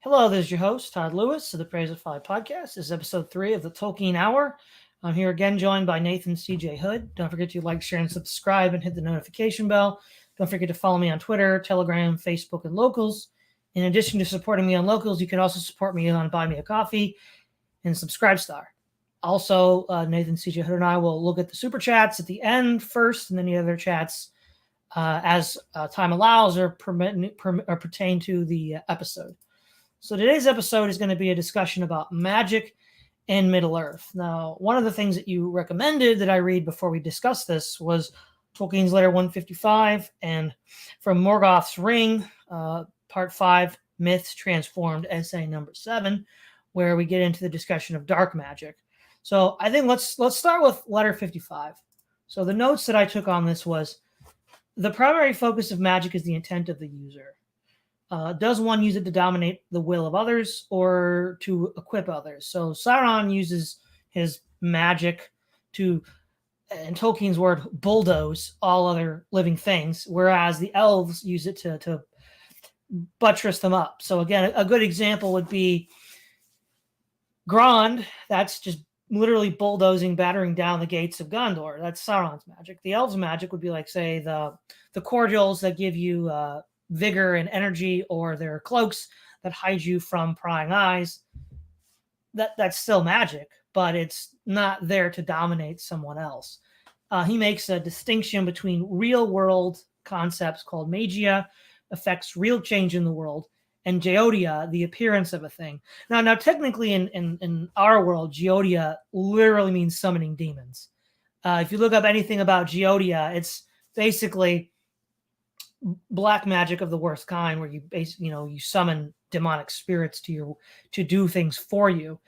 Hello, this is your host, Todd Lewis of the Praise of Five podcast. This is episode 3 of the Tolkien Hour. I'm here again, joined by Nathan C.J. Hood. Don't forget to like, share, and subscribe and hit the notification bell. Don't forget to follow me on Twitter, Telegram, Facebook, and Locals. In addition to supporting me on Locals, you can also support me on Buy Me a Coffee and Subscribestar. Also, Nathan C.J. Hood and I will look at the super chats at the end first, and then the other chats as time allows or pertain to the episode. So today's episode is going to be a discussion about magic and Middle-earth. Now, one of the things that you recommended that I read before we discuss this was Tolkien's Letter 155 and from Morgoth's Ring, Part 5, Myths Transformed, Essay Number 7, where we get into the discussion of dark magic. So I think let's start with Letter 55. So the notes that I took on this was, the primary focus of magic is the intent of the user. Does one use it to dominate the will of others or to equip others? So Sauron uses his magic to, in Tolkien's word, bulldoze all other living things, whereas the elves use it to buttress them up. So again, a good example would be Grond. That's just literally bulldozing, battering down the gates of Gondor. That's Sauron's magic. The elves' magic would be like, say, the cordials that give you vigor and energy, or their cloaks that hide you from prying eyes. That's still magic, but it's not there to dominate someone else. He makes a distinction between real world concepts called magia, affects real change in the world, and geodia, the appearance of a thing. Now technically in our world, geodia literally means summoning demons. If you look up anything about geodia, it's basically black magic of the worst kind, where you summon demonic spirits to do things for you,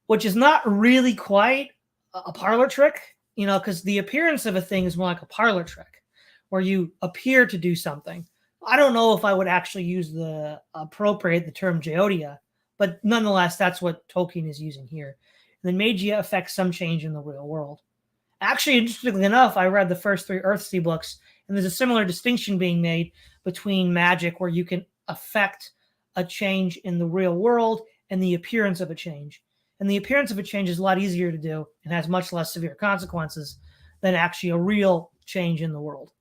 which is not really quite a parlor trick, because the appearance of a thing is more like a parlor trick, where you appear to do something. I don't know if I would actually use the term geodia, but nonetheless, that's what Tolkien is using here. And then magia affects some change in the real world. Actually, interestingly enough, I read the first 3 Earthsea books, and there's a similar distinction being made between magic, where you can affect a change in the real world, and the appearance of a change. And the appearance of a change is a lot easier to do and has much less severe consequences than actually a real change in the world.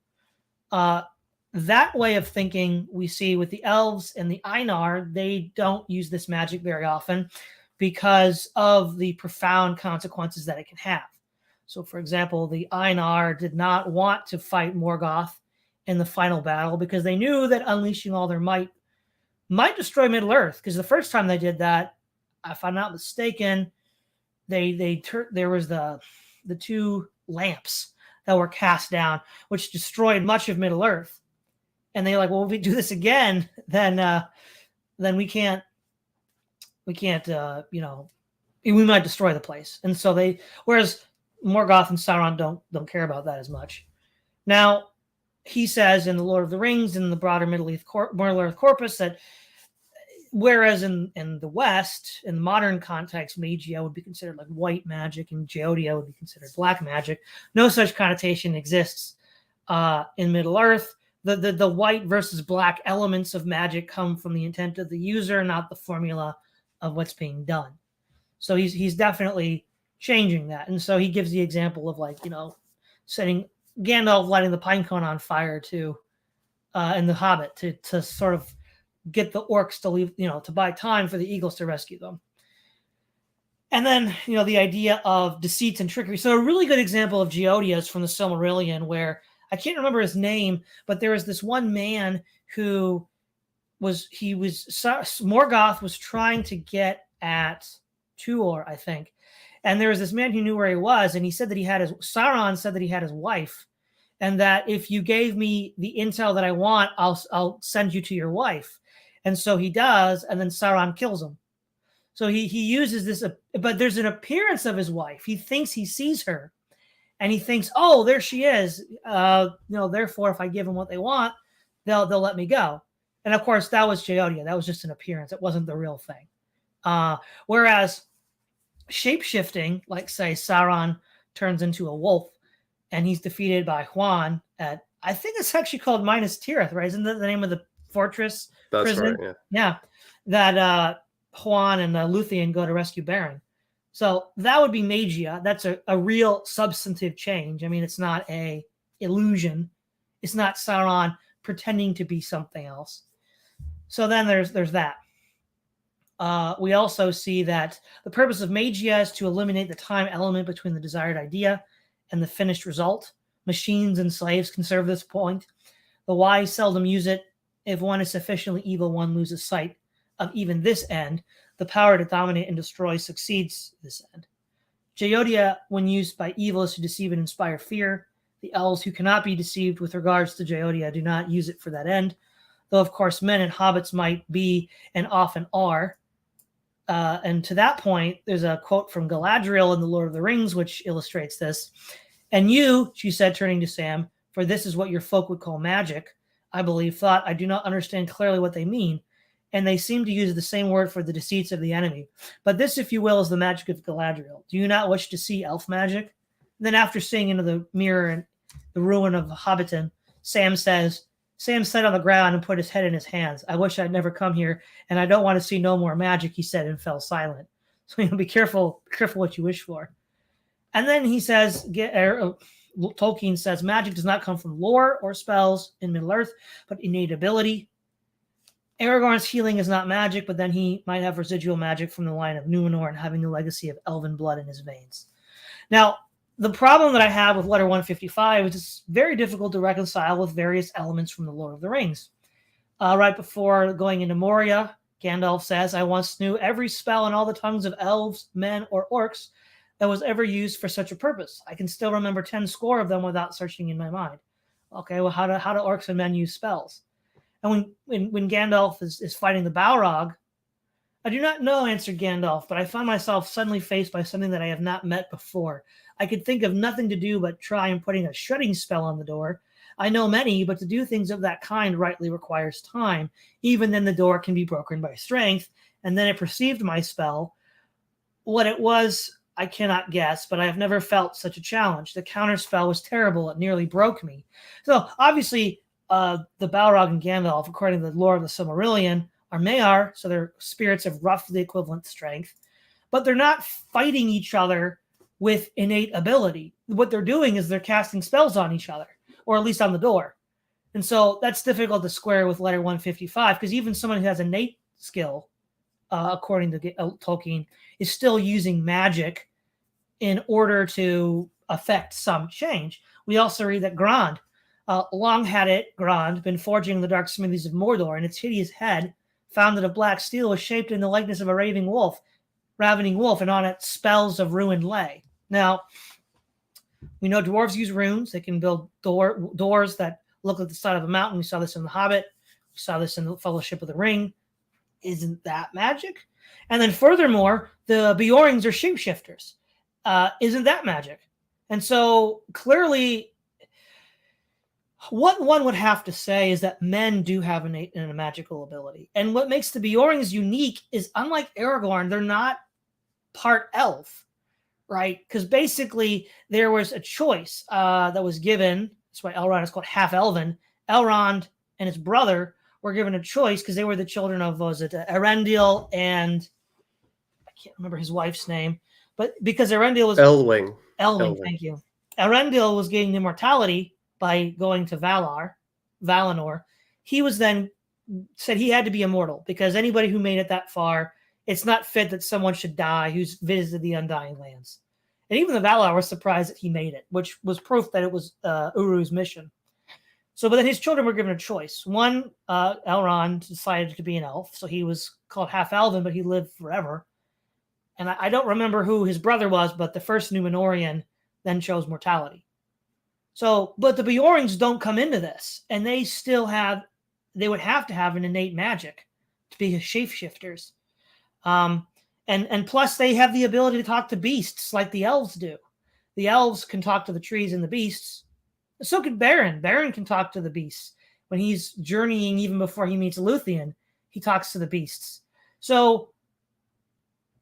That way of thinking we see with the elves and the Einar. They don't use this magic very often because of the profound consequences that it can have. So, for example, the Einar did not want to fight Morgoth in the final battle because they knew that unleashing all their might destroy Middle-earth. Because the first time they did that, if I'm not mistaken, there was the 2 lamps that were cast down, which destroyed much of Middle-earth. And they're like, well, if we do this again, then we can't, we might destroy the place. And so whereas Morgoth and Sauron don't care about that as much. Now, he says in The Lord of the Rings and the broader Middle-earth corpus that whereas in the West, in the modern context, magia would be considered like white magic and geodia would be considered black magic. No such connotation exists in Middle-earth. The white versus black elements of magic come from the intent of the user, not the formula of what's being done. So he's definitely changing that. And so he gives the example of setting Gandalf lighting the pine cone on fire in The Hobbit to sort of get the orcs to leave, to buy time for the eagles to rescue them. And then, the idea of deceits and trickery. So a really good example of geodia is from the Silmarillion, where I can't remember his name, but there was this one man who Morgoth was trying to get at Tuor, I think. And there was this man who knew where he was, and he said that Sauron said that he had his wife, and that if you gave me the intel that I want, I'll send you to your wife. And so he does, and then Sauron kills him. So he uses this, but there's an appearance of his wife. He thinks he sees her, and he thinks, oh, there she is. Therefore, if I give them what they want, they'll let me go. And of course, that was geodia. That was just an appearance. It wasn't the real thing. Whereas shape-shifting, like say Sauron turns into a wolf and he's defeated by Huan at, I think it's actually called Minas Tirith, right? Isn't that the name of the fortress? That's prison? right, yeah. Yeah. that Juan and Luthien go to rescue Baron. So that would be magia. That's a real substantive change. I mean, it's not a illusion. It's not Sauron pretending to be something else. So then there's that. We also see that the purpose of magia is to eliminate the time element between the desired idea and the finished result. Machines and slaves can serve this point. The wise seldom use it. If one is sufficiently evil, one loses sight of even this end. The power to dominate and destroy succeeds this end. Geodia, when used by evil, is to deceive and inspire fear. The elves who cannot be deceived with regards to Geodia do not use it for that end, though, of course, men and hobbits might be and often are. And to that point, there's a quote from Galadriel in The Lord of the Rings, which illustrates this. And you, she said, turning to Sam, for this is what your folk would call magic, I believe, thought, I do not understand clearly what they mean. And they seem to use the same word for the deceits of the enemy. But this, if you will, is the magic of Galadriel. Do you not wish to see elf magic? And then after seeing into the mirror and the ruin of Hobbiton, Sam says, Sam sat on the ground and put his head in his hands. I wish I'd never come here, and I don't want to see no more magic, he said, and fell silent. So be careful what you wish for. And then he says, Tolkien says, magic does not come from lore or spells in Middle-earth, but innate ability. Aragorn's healing is not magic, but then he might have residual magic from the line of Numenor and having the legacy of elven blood in his veins. Now, the problem that I have with letter 155 is it's very difficult to reconcile with various elements from the Lord of the Rings. Right before going into Moria, Gandalf says, I once knew every spell in all the tongues of elves, men, or orcs that was ever used for such a purpose. I can still remember 10 score of them without searching in my mind. Okay, well, how do orcs and men use spells? And when Gandalf is fighting the Balrog, I do not know, answered Gandalf, but I found myself suddenly faced by something that I have not met before. I could think of nothing to do but try and putting a shutting spell on the door. I know many, but to do things of that kind rightly requires time. Even then the door can be broken by strength, and then I perceived my spell. What it was, I cannot guess, but I have never felt such a challenge. The counter spell was terrible. It nearly broke me. So obviously, the Balrog and Gandalf, according to the lore of the Silmarillion, are Maiar, so they're spirits of roughly equivalent strength, but they're not fighting each other with innate ability. What they're doing is they're casting spells on each other, or at least on the door. And so that's difficult to square with letter 155, because even someone who has innate skill, according to Tolkien, is still using magic in order to affect some change. We also read that Grond, long had it, Grond, been forging in the dark smithies of Mordor, and its hideous head, founded of black steel, was shaped in the likeness of a ravening wolf, and on it spells of ruin lay. Now, we know dwarves use runes. They can build doors that look like the side of a mountain. We saw this in The Hobbit. We saw this in the Fellowship of the Ring. Isn't that magic? And then furthermore, the Beorings are shapeshifters. Isn't that magic? And so clearly, what one would have to say is that men do have innate and a magical ability. And what makes the Beorings unique is, unlike Aragorn, they're not part elf, right? Because basically there was a choice that was given. That's why Elrond is called half Elven. Elrond and his brother were given a choice because they were the children of, Erendil and I can't remember his wife's name, but because Erendil was Elwing, thank you. Erendil was gaining immortality by going to Valinor. He was then said he had to be immortal because anybody who made it that far, it's not fit that someone should die who's visited the Undying Lands. And even the Valar were surprised that he made it, which was proof that it was Uru's mission. So, but then his children were given a choice. One, Elrond decided to be an elf, so he was called half Elven, but he lived forever. And I don't remember who his brother was, but the first Númenórean then chose mortality. So, but the Beorings don't come into this, and they would have to have an innate magic to be shapeshifters. And plus they have the ability to talk to beasts like the elves do. The elves can talk to the trees and the beasts. So could Beren. Beren can talk to the beasts. When he's journeying, even before he meets Luthien, he talks to the beasts. So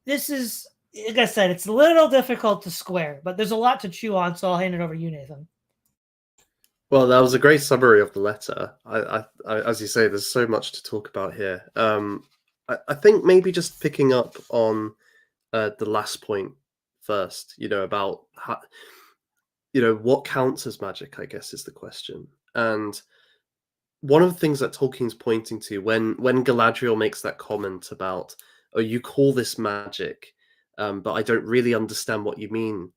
this is, like I said, it's a little difficult to square, but there's a lot to chew on, so I'll hand it over to you, Nathan. Well, that was a great summary of the letter. I as you say, there's so much to talk about here. I think maybe just picking up on the last point first, about how, what counts as magic, I guess, is the question. And one of the things that Tolkien's pointing to when Galadriel makes that comment about, "Oh, you call this magic, but I don't really understand what you mean.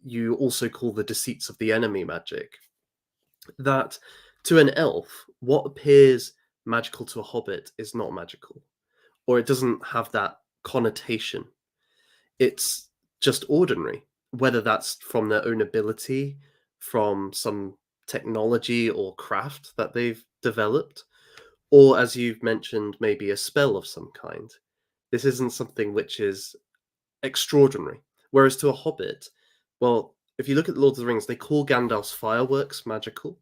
You also call the deceits of the enemy magic." That to an elf, what appears magical to a hobbit is not magical, or it doesn't have that connotation. It's just ordinary, whether that's from their own ability, from some technology or craft that they've developed, or as you've mentioned, maybe a spell of some kind. This isn't something which is extraordinary. Whereas to a hobbit, well, if you look at Lord of the Rings, they call Gandalf's fireworks magical.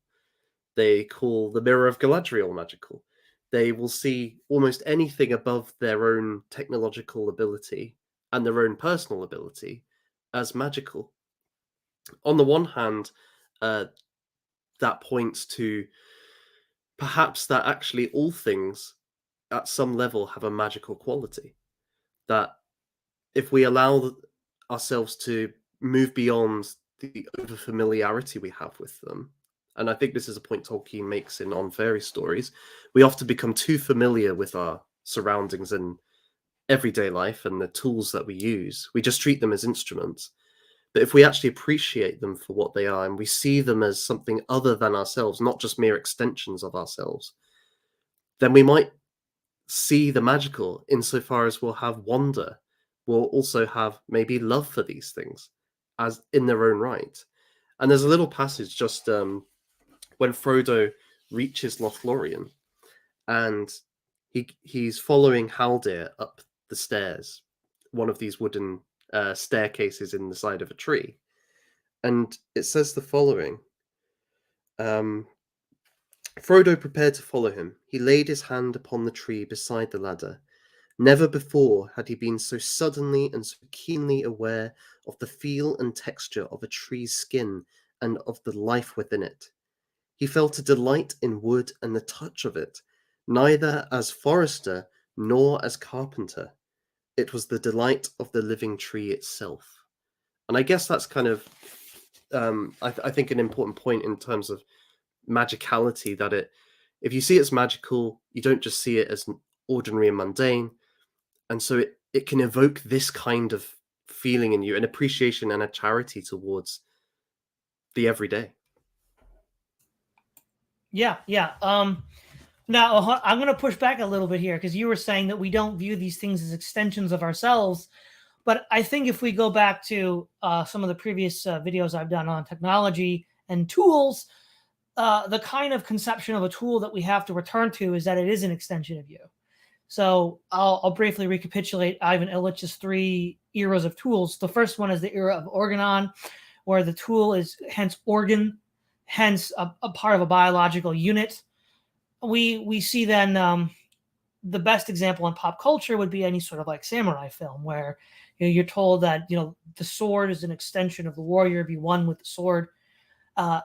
They call the Mirror of Galadriel magical. They will see almost anything above their own technological ability and their own personal ability as magical. On the one hand, uh, that points to perhaps that actually all things at some level have a magical quality. That if we allow ourselves to move beyond the overfamiliarity we have with them, and I think this is a point Tolkien makes in On Fairy Stories, we often become too familiar with our surroundings and everyday life and the tools that we use. We just treat them as instruments. But if we actually appreciate them for what they are and we see them as something other than ourselves, not just mere extensions of ourselves, then we might see the magical insofar as we'll have wonder. We'll also have maybe love for these things as in their own right. And there's a little passage just when Frodo reaches Lothlorien and he's following Haldir up the stairs, one of these wooden staircases in the side of a tree. And it says the following. Frodo prepared to follow him. He laid his hand upon the tree beside the ladder. Never before had he been so suddenly and so keenly aware of the feel and texture of a tree's skin and of the life within it. He felt a delight in wood and the touch of it, neither as forester nor as carpenter. It was the delight of the living tree itself. And I guess that's kind of, I think, an important point in terms of magicality, that if you see it as magical, you don't just see it as ordinary and mundane. And so it can evoke this kind of feeling in you, an appreciation and a charity towards the everyday. Yeah, yeah. Now I'm going to push back a little bit here because you were saying that we don't view these things as extensions of ourselves. But I think if we go back to some of the previous videos I've done on technology and tools, the kind of conception of a tool that we have to return to is that it is an extension of you. So I'll briefly recapitulate Ivan Illich's 3 eras of tools. The first one is the era of organon, where the tool is hence organ, hence a part of a biological unit. We see then the best example in pop culture would be any sort of like samurai film where you're told that the sword is an extension of the warrior, be one with the sword. And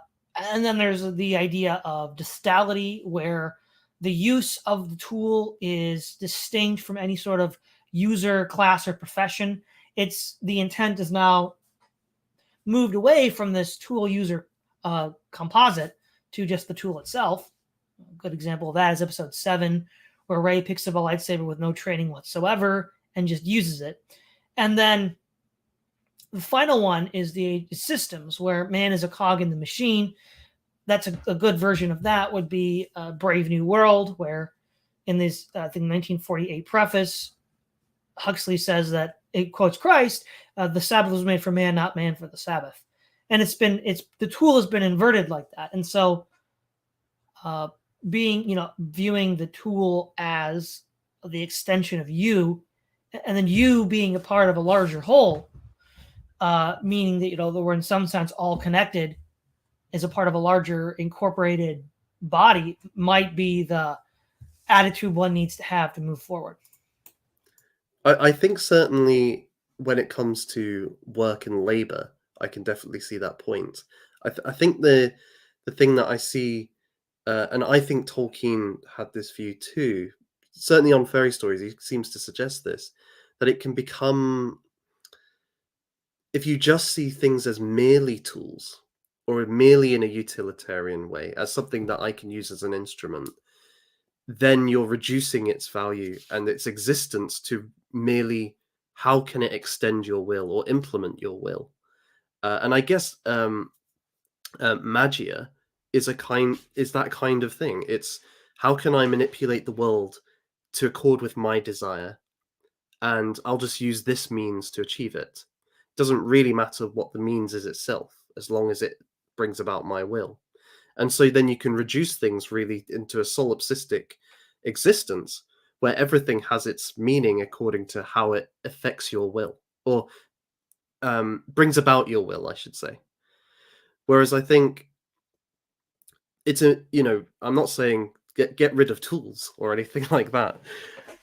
then there's the idea of distality, where the use of the tool is distinct from any sort of user, class, or profession. It's the intent is now moved away from this tool user composite to just the tool itself. A good example of that is episode 7, where Rey picks up a lightsaber with no training whatsoever and just uses it. And then the final one is the systems, where man is a cog in the machine. That's a good version of that would be Brave New World, where in this, I think, 1948 preface, Huxley says that, it quotes Christ, the Sabbath was made for man, not man for the Sabbath. And the tool has been inverted like that. And so viewing the tool as the extension of you, and then you being a part of a larger whole, meaning that, that we're in some sense all connected as a part of a larger incorporated body, might be the attitude one needs to have to move forward. I think certainly when it comes to work and labor, I can definitely see that point. I think the thing that I see, and I think Tolkien had this view too, certainly on fairy stories, he seems to suggest this, that it can become, if you just see things as merely tools or merely in a utilitarian way, as something that I can use as an instrument, then you're reducing its value and its existence to merely how can it extend your will or implement your will. And I guess magia is that kind of thing. It's how can I manipulate the world to accord with my desire, and I'll just use this means to achieve it. Doesn't really matter what the means is itself, as long as it brings about my will. And so then you can reduce things really into a solipsistic existence where everything has its meaning according to how it affects your will, or brings about your will, I should say. Whereas I think it's I'm not saying get rid of tools or anything like that,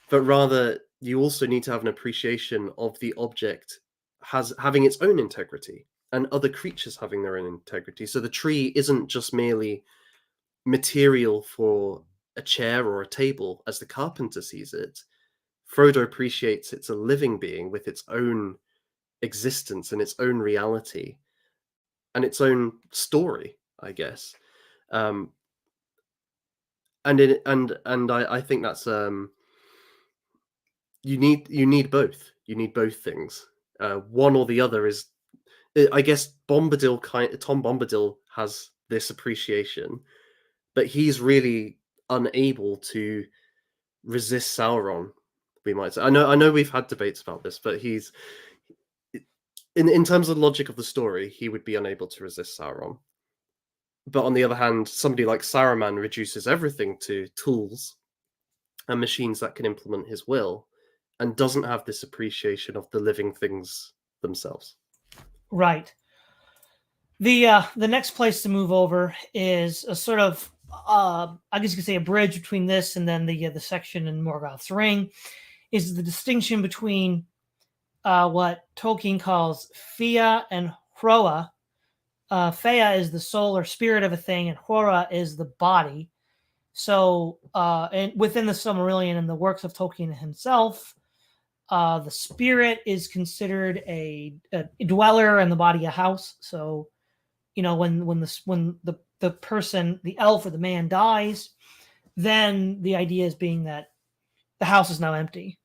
but rather you also need to have an appreciation of the object having its own integrity and other creatures having their own integrity. So the tree isn't just merely material for a chair or a table as the carpenter sees it. Frodo appreciates it's a living being with its own existence and its own reality and its own story, I guess. I think that's you need both. You need both things. One or the other is, I guess, Tom Bombadil has this appreciation, but he's really unable to resist Sauron. We might say. I know we've had debates about this, but he's in terms of logic of the story, he would be unable to resist Sauron. But on the other hand, somebody like Saruman reduces everything to tools and machines that can implement his will, and doesn't have this appreciation of the living things themselves. Right. The next place to move over is a sort of I guess you could say a bridge between this and then the section in Morgoth's Ring, is the distinction between what Tolkien calls Fia and Hroa. Fea is the soul or spirit of a thing, and Hroa is the body. So, and within the Silmarillion and the works of Tolkien himself, the spirit is considered a dweller and the body a house. So, when the person, the elf or the man dies, then the idea is being that the house is now empty.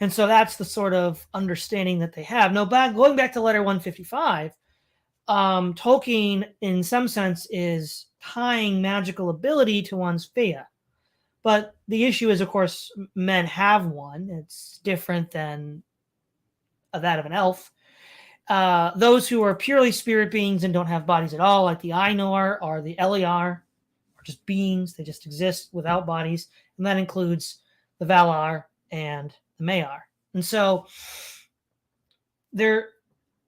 And so that's the sort of understanding that they have. Now, going back to letter 155, Tolkien, in some sense, is tying magical ability to one's fea. But the issue is, of course, men have one. It's different than that of an elf. Those who are purely spirit beings and don't have bodies at all, like the Ainur or the Eliar, are just beings. They just exist without bodies. And that includes the Valar and the Maiar. And so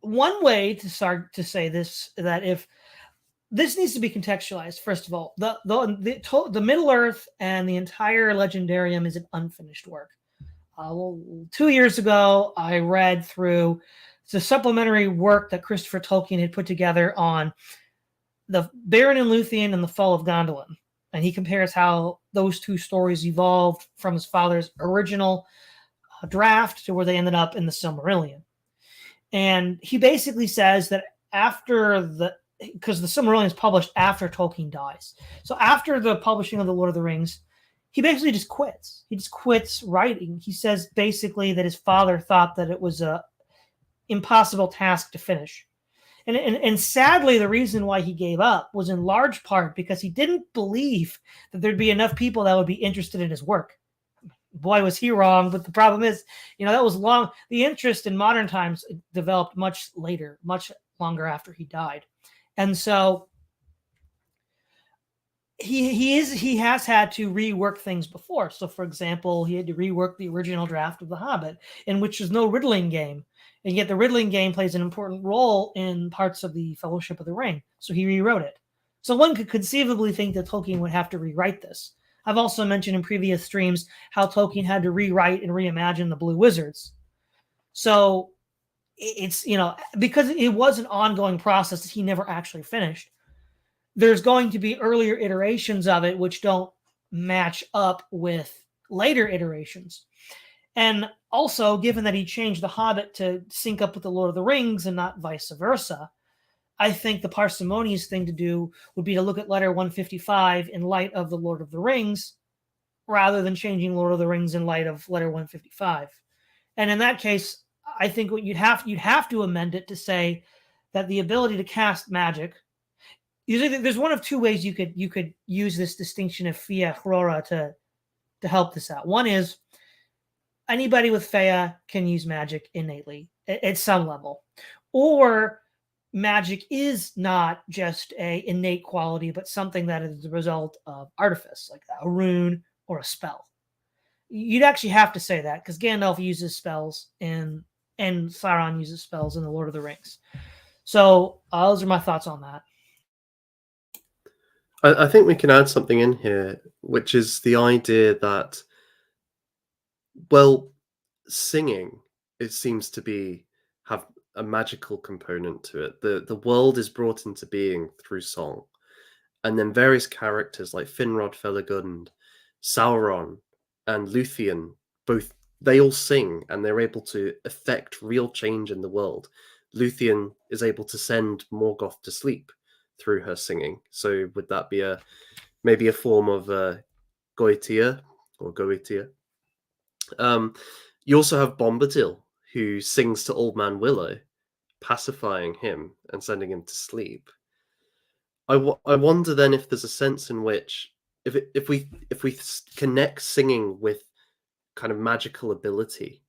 one way to start to say this, that if this needs to be contextualized, first of all, the Middle Earth and the entire Legendarium is an unfinished work. 2 years ago, I read through the supplementary work that Christopher Tolkien had put together on the Beren and Luthien and the Fall of Gondolin. And he compares how those two stories evolved from his father's original draft to where they ended up in the Silmarillion. And he basically says that because the Silmarillion is published after Tolkien dies. So after the publishing of The Lord of the Rings, he basically just quits. He just quits writing. He says basically that his father thought that it was a impossible task to finish. And sadly, the reason why he gave up was in large part because he didn't believe that there'd be enough people that would be interested in his work. Boy, was he wrong. But the problem is, that was long. The interest in modern times developed much later, much longer after he died. And so he has had to rework things before. So, for example, he had to rework the original draft of The Hobbit, in which there's no riddling game. And yet the riddling game plays an important role in parts of the Fellowship of the Ring. So he rewrote it. So one could conceivably think that Tolkien would have to rewrite this. I've also mentioned in previous streams how Tolkien had to rewrite and reimagine the Blue Wizards. So it's, because it was an ongoing process that he never actually finished, there's going to be earlier iterations of it which don't match up with later iterations. And also, given that he changed The Hobbit to sync up with The Lord of the Rings and not vice versa, I think the parsimonious thing to do would be to look at letter 155 in light of The Lord of the Rings, rather than changing Lord of the Rings in light of letter 155. And in that case, I think what you'd have to amend it to say that the ability to cast magic. Usually, there's one of two ways you could use this distinction of Fia Chrora to help this out. One is anybody with Fea can use magic innately at some level, or magic is not just a innate quality, but something that is the result of artifice, like a rune or a spell. You'd actually have to say that because Gandalf uses spells and Sauron uses spells in The Lord of the Rings. So those are my thoughts on that. I think we can add something in here, which is the idea that, well, singing, it seems to have a magical component to it. The world is brought into being through song, and then various characters like Finrod Felagund, Sauron, and Luthien, they all sing, and they're able to affect real change in the world. Luthien is able to send Morgoth to sleep through her singing. So would that be maybe a form of Goetia or Goetia? You also have Bombadil, who sings to Old Man Willow, pacifying him and sending him to sleep. I wonder then if there's a sense in which if we connect singing with kind of magical ability,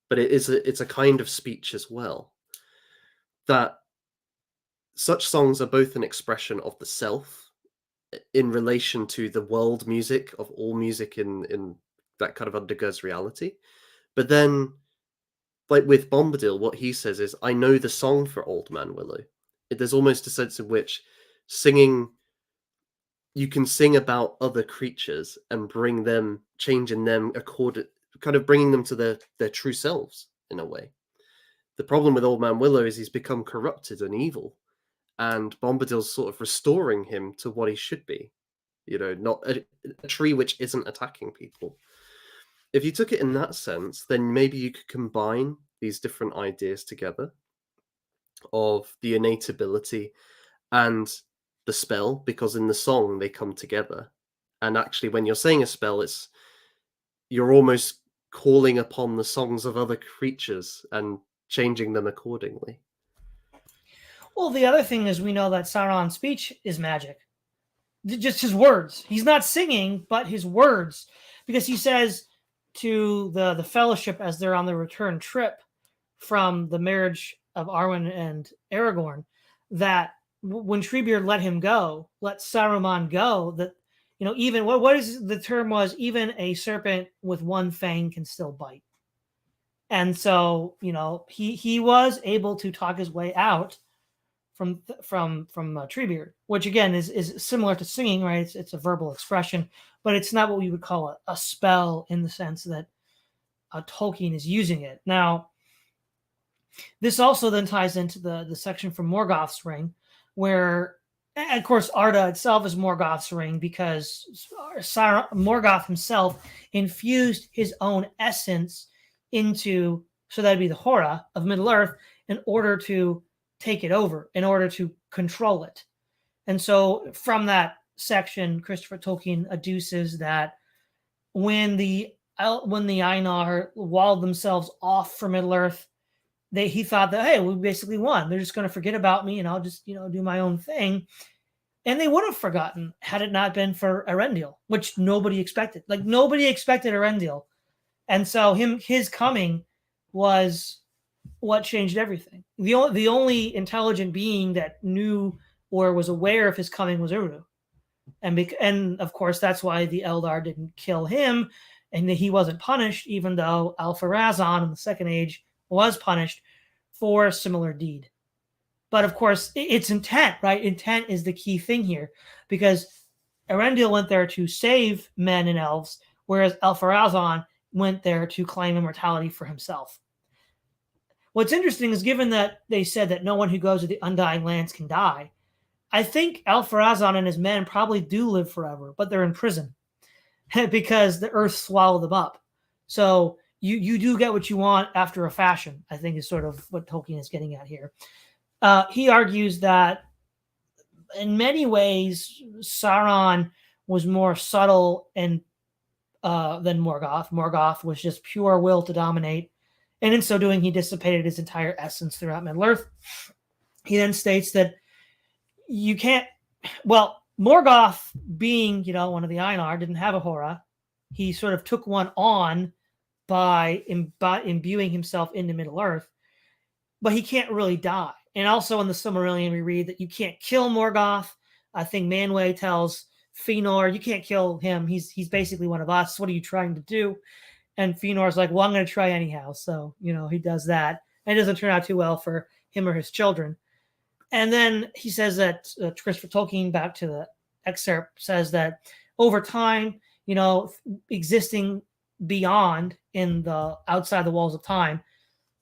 but it's a kind of speech as well, that such songs are both an expression of the self in relation to the world music of all music in that kind of undergoes reality. But then, like with Bombadil, what he says is, I know the song for Old Man Willow. There's almost a sense in which singing, you can sing about other creatures and bring them, changing them kind of bringing them to their true selves in a way. The problem with Old Man Willow is he's become corrupted and evil, and Bombadil's sort of restoring him to what he should be. Not a tree which isn't attacking people. If you took it in that sense, then maybe you could combine these different ideas together of the innate ability and the spell, because in the song they come together. And actually, when you're saying a spell, you're almost calling upon the songs of other creatures and changing them accordingly. Well, the other thing is we know that Sauron's speech is magic. Just his words. He's not singing, but his words. Because he says to the Fellowship as they're on the return trip from the marriage of Arwen and Aragorn, that when Treebeard let Saruman go, that, even what is the term was, even a serpent with one fang can still bite. And so, he was able to talk his way out from Treebeard, which again is similar to singing, right? It's a verbal expression, but it's not what we would call a spell in the sense that Tolkien is using it. Now, this also then ties into the section from Morgoth's Ring, where, and of course, Arda itself is Morgoth's Ring because Morgoth himself infused his own essence into, so that'd be the Hora of Middle-earth, in order to take it over, in order to control it. And so from that section, Christopher Tolkien adduces that when the Ainur walled themselves off from Middle-earth, he thought that, hey, we basically won. They're just going to forget about me and I'll just, do my own thing. And they would have forgotten had it not been for Erendil, which nobody expected. Like, nobody expected Erendil. And so his coming was what changed everything. The only intelligent being that knew or was aware of his coming was Uru. And of course, that's why the Eldar didn't kill him and that he wasn't punished, even though Al-Farazon in the Second Age was punished for a similar deed. But of course, it's intent, right? Intent is the key thing here, because Erendil went there to save men and elves, whereas Al-Farazon went there to claim immortality for himself. What's interesting is, given that they said that no one who goes to the Undying Lands can die, I think Al-Farazon and his men probably do live forever, but they're in prison. because the earth swallowed them up. So you do get what you want after a fashion, I think is sort of what Tolkien is getting at here. He argues that in many ways, Sauron was more subtle and than Morgoth. Morgoth was just pure will to dominate, and in so doing, he dissipated his entire essence throughout Middle Earth. He then states that you can't. Well, Morgoth, being one of the Ainur, didn't have a Hora. He sort of took one on by imbuing himself into Middle Earth, but he can't really die. And also in the Silmarillion, we read that you can't kill Morgoth. I think Manwë tells Fëanor, you can't kill him. He's basically one of us. What are you trying to do? And Fëanor's like, well, I'm going to try anyhow. So, he does that. And it doesn't turn out too well for him or his children. And then he says that Christopher Tolkien, back to the excerpt, says that over time, existing beyond in the outside the walls of time,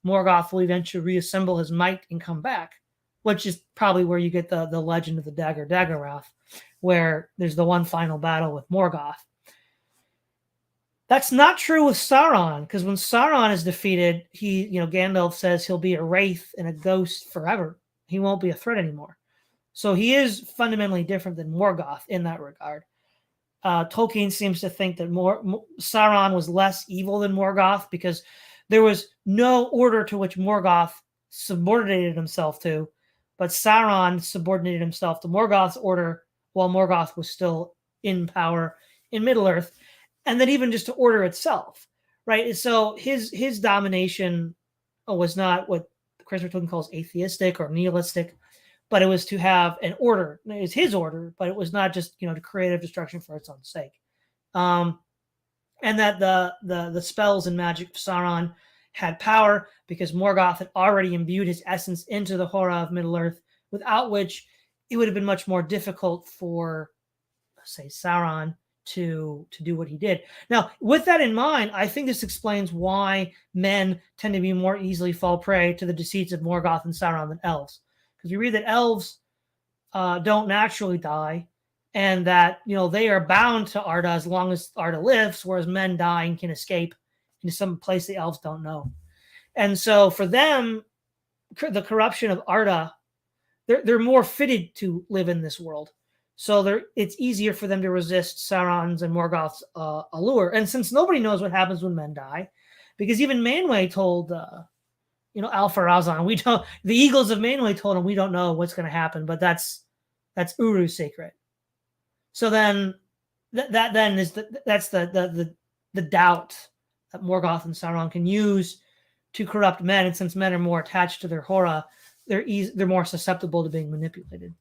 Morgoth will eventually reassemble his might and come back, which is probably where you get the legend of the Dagorwrath, where there's the one final battle with Morgoth. That's not true with Sauron, because when Sauron is defeated, Gandalf says he'll be a wraith and a ghost forever. He won't be a threat anymore. So he is fundamentally different than Morgoth in that regard. Tolkien seems to think that Sauron was less evil than Morgoth because there was no order to which Morgoth subordinated himself to, but Sauron subordinated himself to Morgoth's order while Morgoth was still in power in Middle-earth, and then even just to order itself, right? So his domination was not what Christopher Tolkien calls atheistic or nihilistic, but it was to have an order. It was his order, but it was not just to creative destruction for its own sake. And that the spells and magic of Sauron had power because Morgoth had already imbued his essence into the Hora of Middle-earth, without which it would have been much more difficult for, say, Sauron to do what he did. Now, with that in mind, I think this explains why men tend to be more easily fall prey to the deceits of Morgoth and Sauron than elves. Because we read that elves don't naturally die, and that they are bound to Arda as long as Arda lives, whereas men die and can escape into some place the elves don't know. And so for them, the corruption of Arda, they're more fitted to live in this world. So it's easier for them to resist Sauron's and Morgoth's allure. And since nobody knows what happens when men die, because even Manwë told Al-Farazan, we don't. The Eagles of Manwë told him, we don't know what's going to happen, but that's Uru's secret. So then that is that's the doubt that Morgoth and Sauron can use to corrupt men, and since men are more attached to their Hora, they're more susceptible to being manipulated.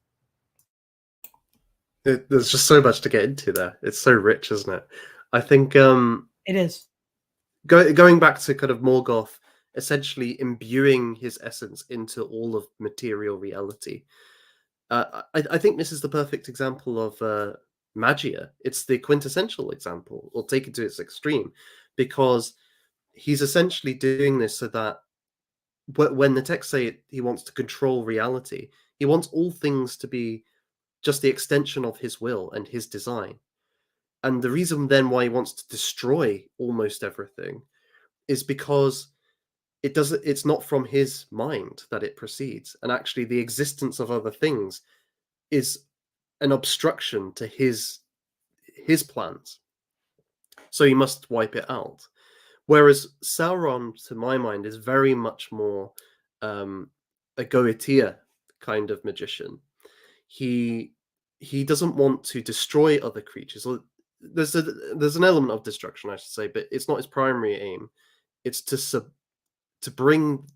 There's just so much to get into there. It's so rich, isn't it? I think it is. Going back to kind of Morgoth essentially imbuing his essence into all of material reality. I think this is the perfect example of magia. It's the quintessential example, or take it to its extreme, because he's essentially doing this so that when the texts say he wants to control reality, he wants all things to be just the extension of his will and his design. And the reason then why he wants to destroy almost everything is because it's not from his mind that it proceeds. And actually the existence of other things is an obstruction to his plans. So he must wipe it out. Whereas Sauron, to my mind, is very much more a Goetia kind of magician. He doesn't want to destroy other creatures. There's an element of destruction, I should say, but it's not his primary aim. It's to bring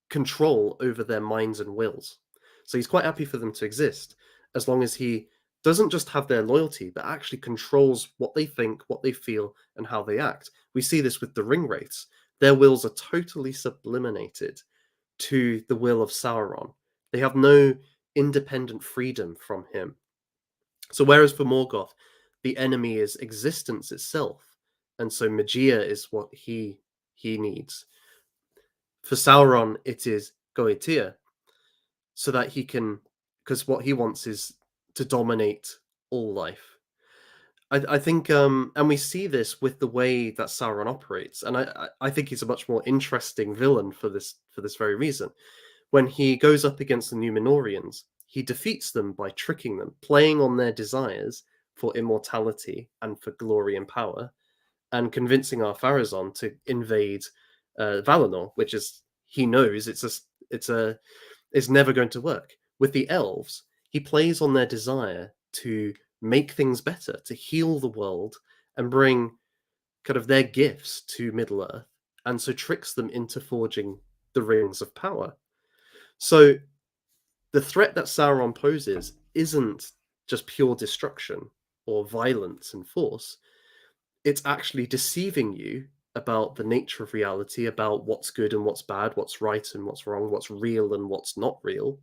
control over their minds and wills. So he's quite happy for them to exist, as long as he doesn't just have their loyalty, but actually controls what they think, what they feel, and how they act. We see this with the ring wraiths. Their wills are totally sublimated to the will of Sauron. They have no independent freedom from him. So whereas for Morgoth, the enemy is existence itself, and so magia is what he needs. For Sauron, it is Goetia, so that he can, because what he wants is to dominate all life. I think, and we see this with the way that Sauron operates, and I think he's a much more interesting villain for this very reason. When he goes up against the Númenóreans, he defeats them by tricking them, playing on their desires for immortality and for glory and power, and convincing our Pharazôn to invade Valinor, which is he knows it's never going to work. With the elves, he plays on their desire to make things better, to heal the world, and bring kind of their gifts to Middle Earth, and so tricks them into forging the rings of power. So the threat that Sauron poses isn't just pure destruction or violence and force. It's actually deceiving you about the nature of reality, about what's good and what's bad, what's right and what's wrong, what's real and what's not real.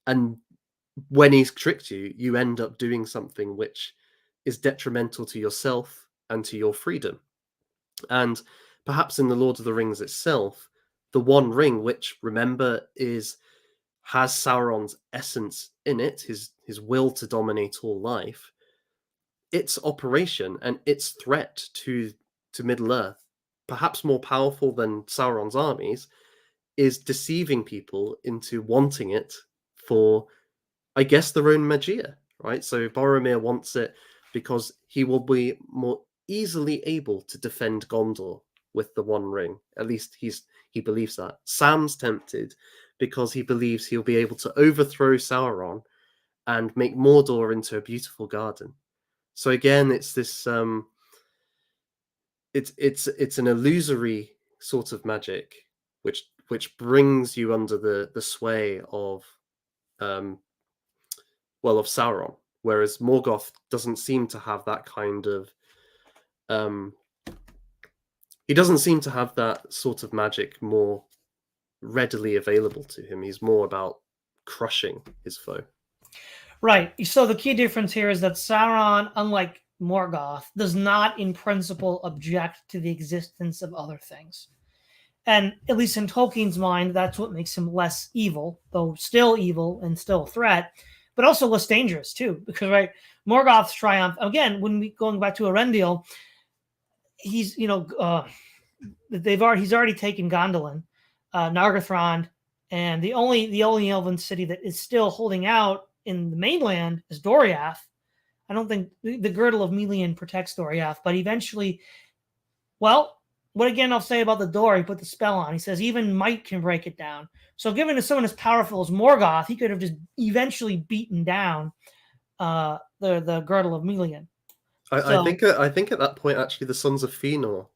And when he's tricked you, you end up doing something which is detrimental to yourself and to your freedom. And perhaps in the Lord of the Rings itself, the One Ring, which remember has Sauron's essence in it, his will to dominate all life, its operation and its threat to Middle Earth, perhaps more powerful than Sauron's armies, is deceiving people into wanting it for, I guess, their own magia, right? So Boromir wants it because he will be more easily able to defend Gondor with the One Ring. At least he believes that. Sam's tempted because he believes he'll be able to overthrow Sauron and make Mordor into a beautiful garden. So again, it's this it's an illusory sort of magic which brings you under the sway of of Sauron, whereas Morgoth doesn't seem to have that kind of he doesn't seem to have that sort of magic more readily available to him. He's more about crushing his foe. Right. So the key difference here is that Sauron, unlike Morgoth, does not in principle object to the existence of other things. And at least in Tolkien's mind, that's what makes him less evil, though still evil and still a threat, but also less dangerous too. Because right, Morgoth's triumph, again, when we going back to Arendelle, he's he's already taken Gondolin, Nargothrond, and the only Elven city that is still holding out in the mainland is Doriath. I don't think the girdle of Melian protects Doriath, but eventually, well, what again I'll say about the door he put the spell on. He says even might can break it down. So given to someone as powerful as Morgoth, he could have just eventually beaten down the girdle of Melian. I think at that point actually the Sons of Fëanor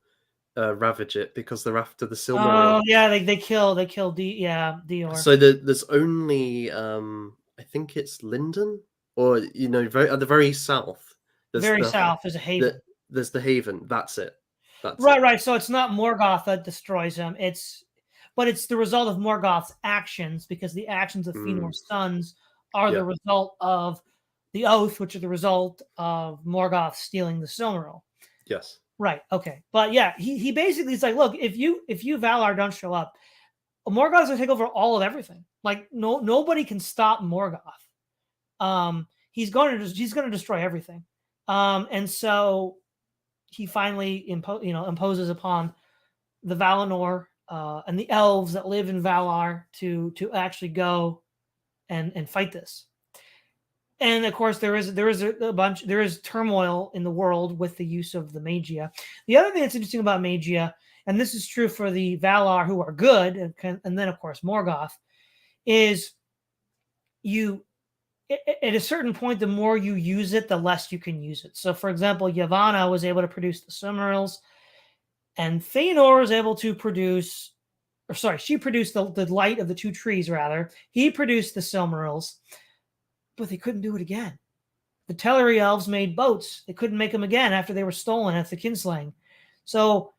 ravage it because they're after the Silmaril. Oh yeah, they kill Dior. So there's only I think it's Lindon, or at the very south. South is a haven. There's the haven. That's it. Right. So it's not Morgoth that destroys him. It's the result of Morgoth's actions, because the actions of Fëanor's sons are the result of the oath, which are the result of Morgoth stealing the Silmaril. Yes. Right. Okay. But yeah, he basically is like, look, if you Valar don't show up, Morgoth's gonna take over all of everything. Like nobody can stop Morgoth. He's going to destroy everything. And so he finally imposes upon the Valinor and the elves that live in Valar to actually go and fight this. And of course, there is turmoil in the world with the use of the magia. The other thing that's interesting about magia, and this is true for the Valar who are good, and then of course Morgoth, is at a certain point, the more you use it, the less you can use it. So, for example, Yavanna was able to produce the Silmarils, and Fëanor was able to produce, she produced the light of the two trees, rather. He produced the Silmarils, but they couldn't do it again. The Teleri elves made boats. They couldn't make them again after they were stolen after the kinslaying. So,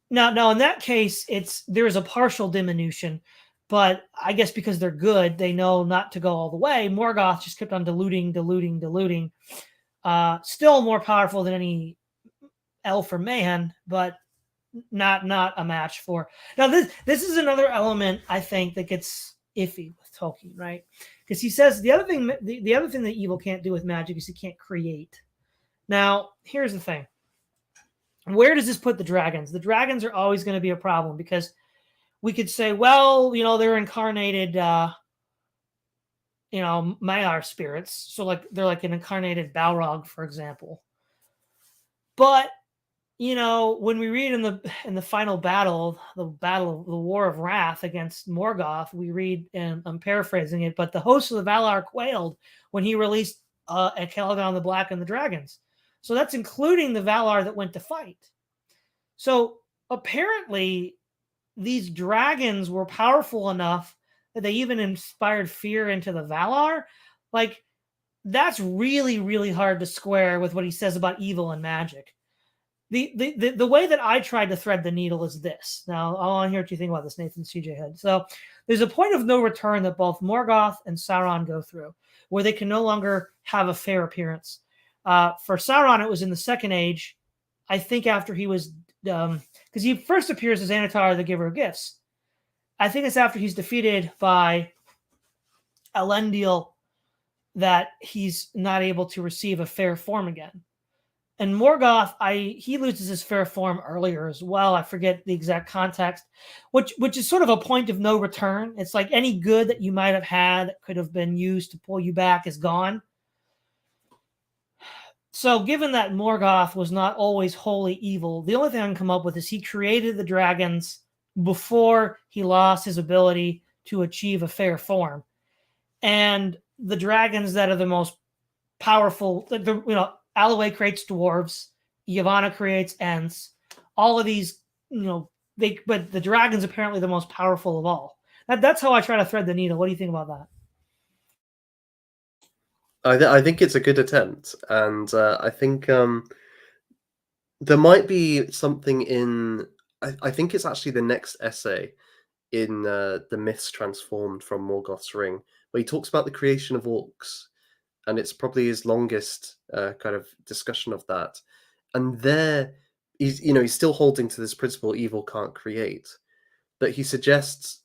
now in that case, there is a partial diminution. But I guess because they're good, they know not to go all the way. Morgoth just kept on diluting. Still more powerful than any elf or man, but not a match for. Now this is another element I think that gets iffy with Tolkien, right? Because he says the other thing that evil can't do with magic is he can't create. Now, here's the thing. Where does this put the dragons? The dragons are always going to be a problem because we could say, well, they're incarnated, Maiar spirits. So like they're like an incarnated Balrog, for example. But when we read in the final battle, the War of Wrath against Morgoth, we read, and I'm paraphrasing it, but the hosts of the Valar quailed when he released at Caladan the Black and the dragons. So that's including the Valar that went to fight. So apparently, these dragons were powerful enough that they even inspired fear into the Valar. Like, that's really, really hard to square with what he says about evil and magic. The way that I tried to thread the needle is this. Now, I want to hear what you think about this, Nathan CJ Hood. So there's a point of no return that both Morgoth and Sauron go through, where they can no longer have a fair appearance. For Sauron, it was in the Second Age, I think after he was, because he first appears as Anatar, the Giver of Gifts. I think it's after he's defeated by Elendil that he's not able to receive a fair form again. And Morgoth, he loses his fair form earlier as well. I forget the exact context, which is sort of a point of no return. It's like any good that you might have had that could have been used to pull you back is gone. So given that Morgoth was not always wholly evil, the only thing I can come up with is he created the dragons before he lost his ability to achieve a fair form. And the dragons that are the most powerful, Alloway creates dwarves, Yavanna creates Ents. All of these, but the dragon's apparently the most powerful of all. That's how I try to thread the needle. What do you think about that? I think it's a good attempt, and I think there might be something in. I think it's actually the next essay in the Myths Transformed from Morgoth's Ring, where he talks about the creation of orcs, and it's probably his longest kind of discussion of that. And there, he's still holding to this principle: evil can't create, but he suggests.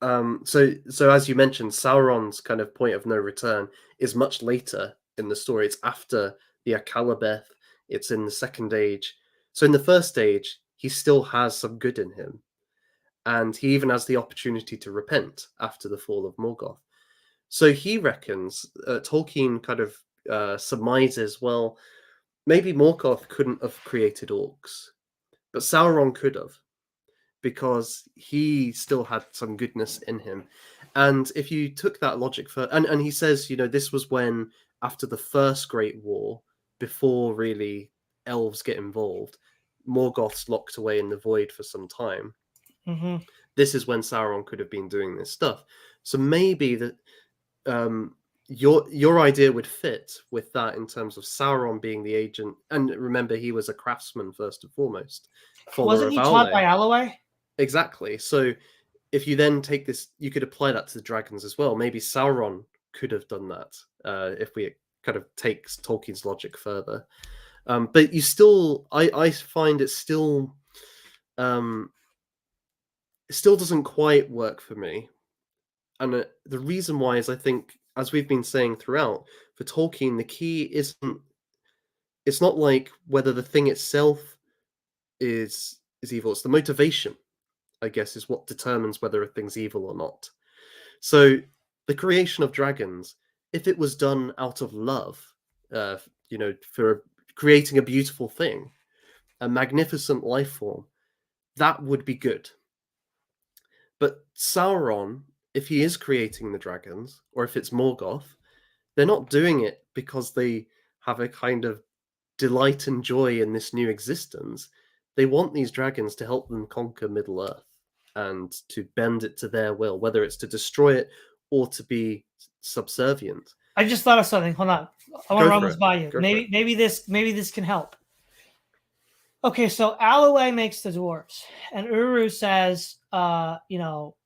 So as you mentioned, Sauron's kind of point of no return is much later in the story. It's after the Akalabeth. It's in the Second Age. So in the First Age, he still has some good in him, and he even has the opportunity to repent after the fall of Morgoth. So he reckons Tolkien kind of surmises, well, maybe Morgoth couldn't have created orcs, but Sauron could have, because he still had some goodness in him. And if you took that logic for, and he says, this was when, after the First Great War, before really elves get involved, Morgoth's locked away in the void for some time. Mm-hmm. This is when Sauron could have been doing this stuff. So maybe that your idea would fit with that, in terms of Sauron being the agent. And remember, he was a craftsman first and foremost. Wasn't he taught by Alloway? Exactly. So if you then take this, you could apply that to the dragons as well. Maybe Sauron could have done that, if we kind of take Tolkien's logic further. But you still, I find it still doesn't quite work for me. And the reason why is, I think, as we've been saying throughout, for Tolkien, the key isn't, it's not like whether the thing itself is evil. It's the motivation, I guess, is what determines whether a thing's evil or not. So the creation of dragons, if it was done out of love, for creating a beautiful thing, a magnificent life form, that would be good. But Sauron, if he is creating the dragons, or if it's Morgoth, they're not doing it because they have a kind of delight and joy in this new existence. They want these dragons to help them conquer Middle-earth and to bend it to their will, whether it's to destroy it or to be subservient. I just thought of something. Hold on. I want to run this by you. Maybe this can help. Okay, so Alloway makes the dwarves, and Uru says,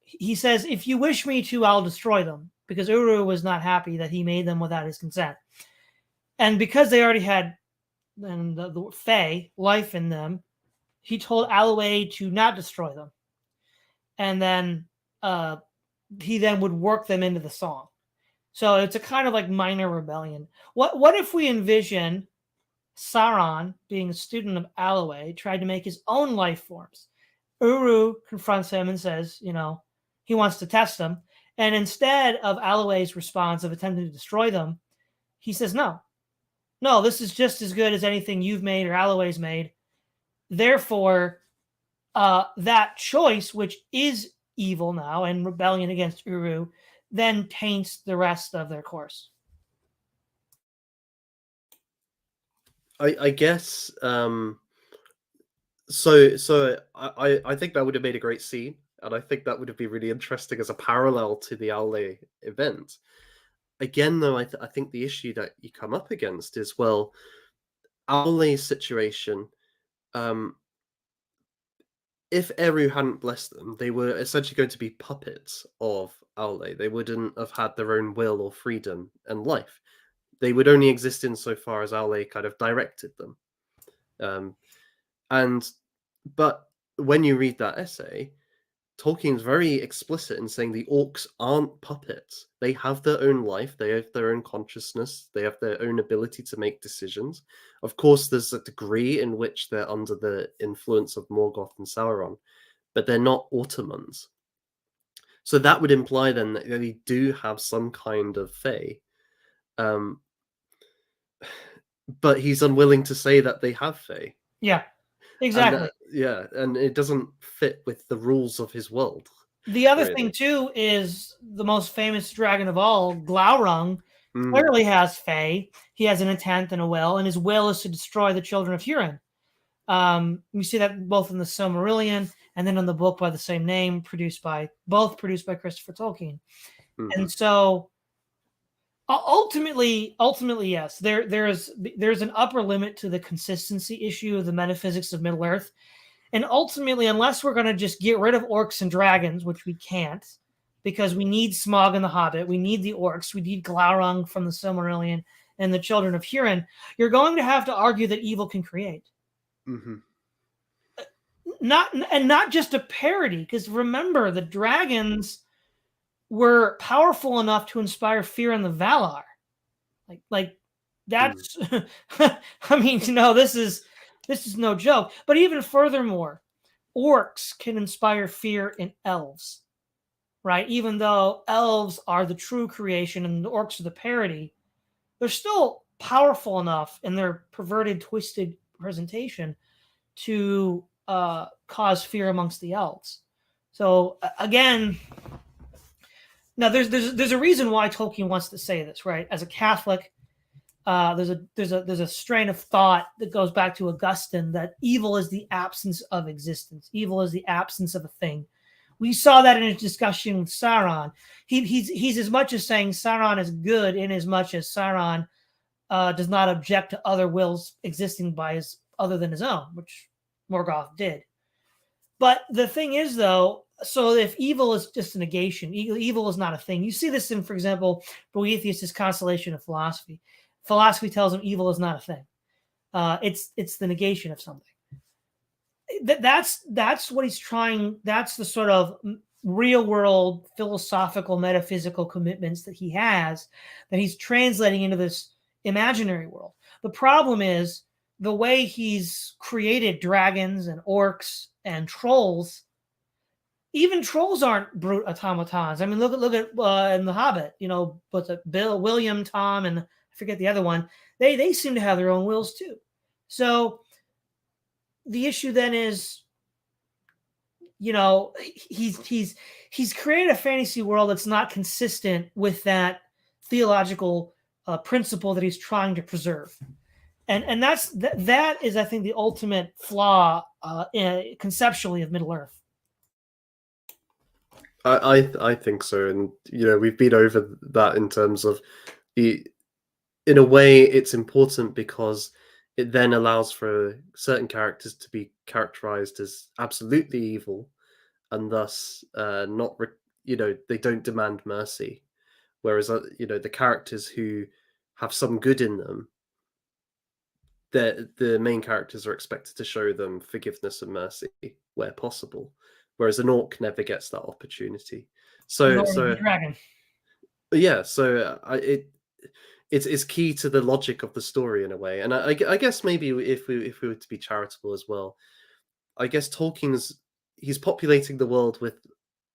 he says, if you wish me to, I'll destroy them, because Uru was not happy that he made them without his consent. And because they already had the Fae life in them, he told Alloway to not destroy them. And then he then would work them into the song. So it's a kind of like minor rebellion. What if we envision Sauron, being a student of Alloway, tried to make his own life forms. Uru confronts him and says, he wants to test them. And instead of Alloway's response of attempting to destroy them, he says, no, this is just as good as anything you've made or Alloway's made. Therefore, that choice, which is evil now and rebellion against Uru, then taints the rest of their course. I guess so I think that would have made a great scene, and I think that would have been really interesting as a parallel to the Aule event. Again, though, I think the issue that you come up against is, well, Aule's situation. If Eru hadn't blessed them, they were essentially going to be puppets of Aule. They wouldn't have had their own will or freedom and life. They would only exist insofar as Aule kind of directed them. But when you read that essay, Tolkien's very explicit in saying the orcs aren't puppets. They have their own life, they have their own consciousness, they have their own ability to make decisions. Of course, there's a degree in which they're under the influence of Morgoth and Sauron, but they're not Automans. So that would imply then that they do have some kind of fae. But he's unwilling to say that they have fae. Yeah, exactly. And it doesn't fit with the rules of his world. The other thing too is the most famous dragon of all, Glaurung, clearly has fae. He has an intent and a will, and his will is to destroy the children of Hurin. We see that both in the Silmarillion and then in the book by the same name, produced by Christopher Tolkien. And so ultimately, yes, there's an upper limit to the consistency issue of the metaphysics of Middle Earth. And ultimately, unless we're going to just get rid of orcs and dragons, which we can't, because we need Smaug and the Hobbit, we need the orcs, we need Glaurung from the Silmarillion and the children of Hurin, you're going to have to argue that evil can create. Not just a parody, because remember, the dragons were powerful enough to inspire fear in the Valar. Like that's I mean, this is no joke. But even furthermore, orcs can inspire fear in elves, right? Even though elves are the true creation and the orcs are the parody, they're still powerful enough in their perverted, twisted presentation to cause fear amongst the elves. So again, now there's a reason why Tolkien wants to say this, right? As a Catholic, there's a strain of thought that goes back to Augustine that evil is the absence of existence. Evil is the absence of a thing. We saw that in his discussion with Sauron. He's as much as saying Sauron is good in as much as Sauron does not object to other wills existing other than his own, which Morgoth did. But the thing is, though, so if evil is just a negation, evil is not a thing. You see this in, for example, Boethius' Constellation of Philosophy. Philosophy tells him evil is not a thing. It's the negation of something. That's what he's trying. That's the sort of real world philosophical metaphysical commitments that he has that he's translating into this imaginary world. The problem is the way he's created dragons and orcs and trolls. Even trolls aren't brute automatons. I mean, look at in The Hobbit, but Bill, William, Tom, and I forget the other one. They seem to have their own wills too. So the issue then is, he's created a fantasy world that's not consistent with that theological principle that he's trying to preserve. And that is, I think, the ultimate flaw conceptually of Middle Earth. I think so, and we've been over that in terms of in a way it's important because it then allows for certain characters to be characterized as absolutely evil, and thus not they don't demand mercy, whereas the characters who have some good in them, the main characters are expected to show them forgiveness and mercy where possible, whereas an orc never gets that opportunity. So dragon. Yeah, so it's key to the logic of the story in a way. And I guess maybe if we were to be charitable as well, I guess he's populating the world with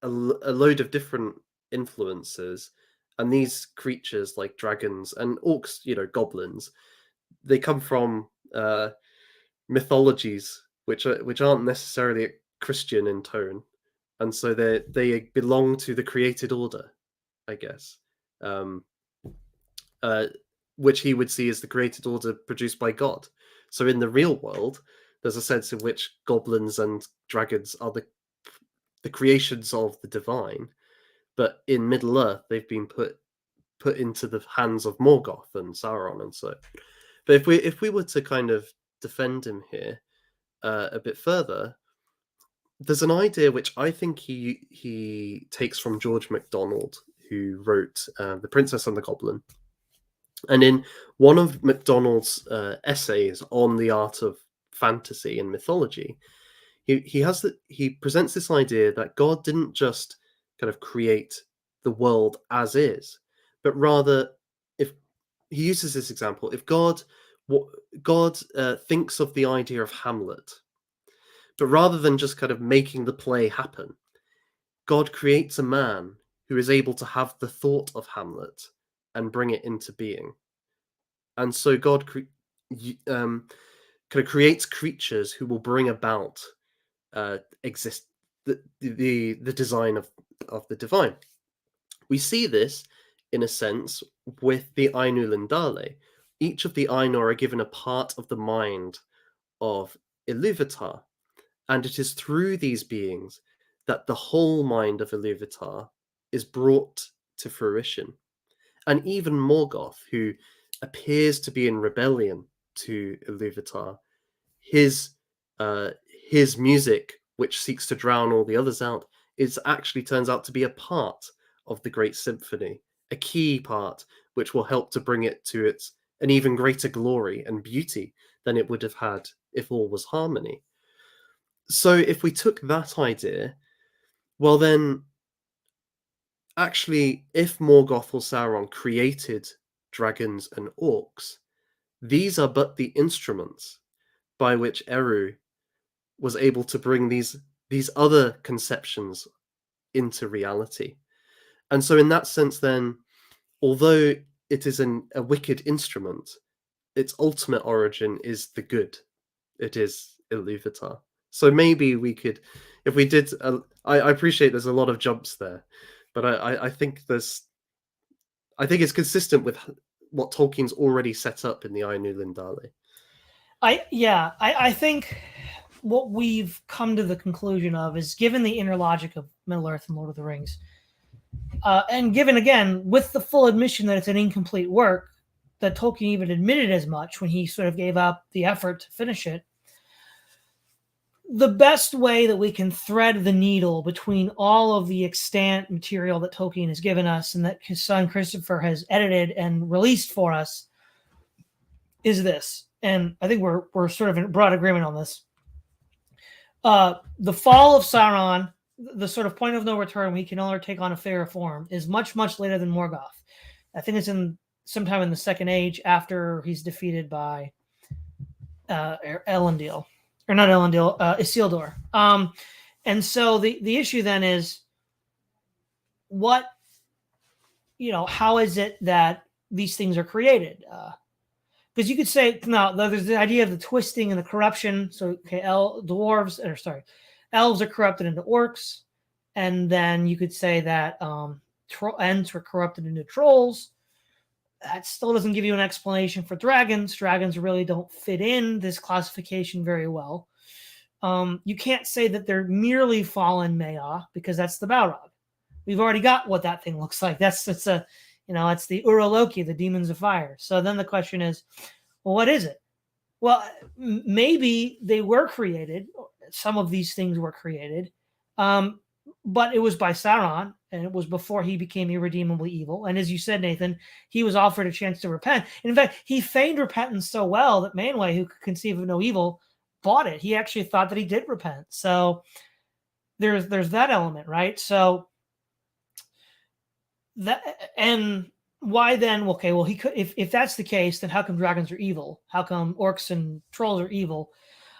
a load of different influences, and these creatures like dragons and orcs, goblins, they come from mythologies which aren't necessarily Christian in tone, and so they belong to the created order, I guess. Um, uh, which he would see as the created order produced by God. So in the real world, there's a sense in which goblins and dragons are the creations of the divine, but in Middle Earth they've been put into the hands of Morgoth and Sauron and so. But if we were to kind of defend him here a bit further, there's an idea which I think he takes from George MacDonald, who wrote The Princess and the Goblin. And in one of MacDonald's essays on the art of fantasy and mythology, he presents this idea that God didn't just kind of create the world as is, but rather, if he uses this example, if God thinks of the idea of Hamlet, but rather than just kind of making the play happen, God creates a man who is able to have the thought of Hamlet and bring it into being. And so God kind of creates creatures who will bring about exist the design of the divine. We see this in a sense with the Ainul Dale. Each of the Ainur are given a part of the mind of Iluvatar, and it is through these beings that the whole mind of Iluvatar is brought to fruition. And even Morgoth, who appears to be in rebellion to Iluvatar, his music, which seeks to drown all the others out, actually turns out to be a part of the great symphony, a key part which will help to bring it to an even greater glory and beauty than it would have had if all was harmony. So if we took that idea, well then, actually, if Morgoth or Sauron created dragons and orcs, these are but the instruments by which Eru was able to bring these other conceptions into reality. And so in that sense then, although it is a wicked instrument, its ultimate origin is the good. It is Iluvatar. So maybe we could, if we did, I appreciate there's a lot of jumps there, but I think it's consistent with what Tolkien's already set up in the Ainul Dale. I think what we've come to the conclusion of is, given the inner logic of Middle Earth and Lord of the Rings, and given again with the full admission that it's an incomplete work, that Tolkien even admitted as much when he sort of gave up the effort to finish it, the best way that we can thread the needle between all of the extant material that Tolkien has given us and that his son Christopher has edited and released for us is this. And I think we're sort of in broad agreement on this. The fall of Sauron, the sort of point of no return, when he can only take on a fairer form, is much, much later than Morgoth. I think it's sometime in the Second Age, after he's defeated by Elendil. Or not Elendil, Isildur. And so the issue then is, how is it that these things are created? Because you could say, no, there's the idea of the twisting and the corruption. So, okay, elves are corrupted into orcs. And then you could say that Ents were corrupted into trolls. That still doesn't give you an explanation for dragons. Dragons really don't fit in this classification very well. You can't say that they're merely fallen Maya, because that's the Balrog. We've already got what that thing looks like. It's the Uraloki, the demons of fire. So then the question is, well, what is it? Well, maybe they were created. Some of these things were created, but it was by Sauron, and it was before he became irredeemably evil. And as you said, Nathan, he was offered a chance to repent. And in fact, he feigned repentance so well that Manwë, who could conceive of no evil, bought it. He actually thought that he did repent. So there's that element, right? So that, and why then? Okay, well, he could. If that's the case, then how come dragons are evil? How come orcs and trolls are evil?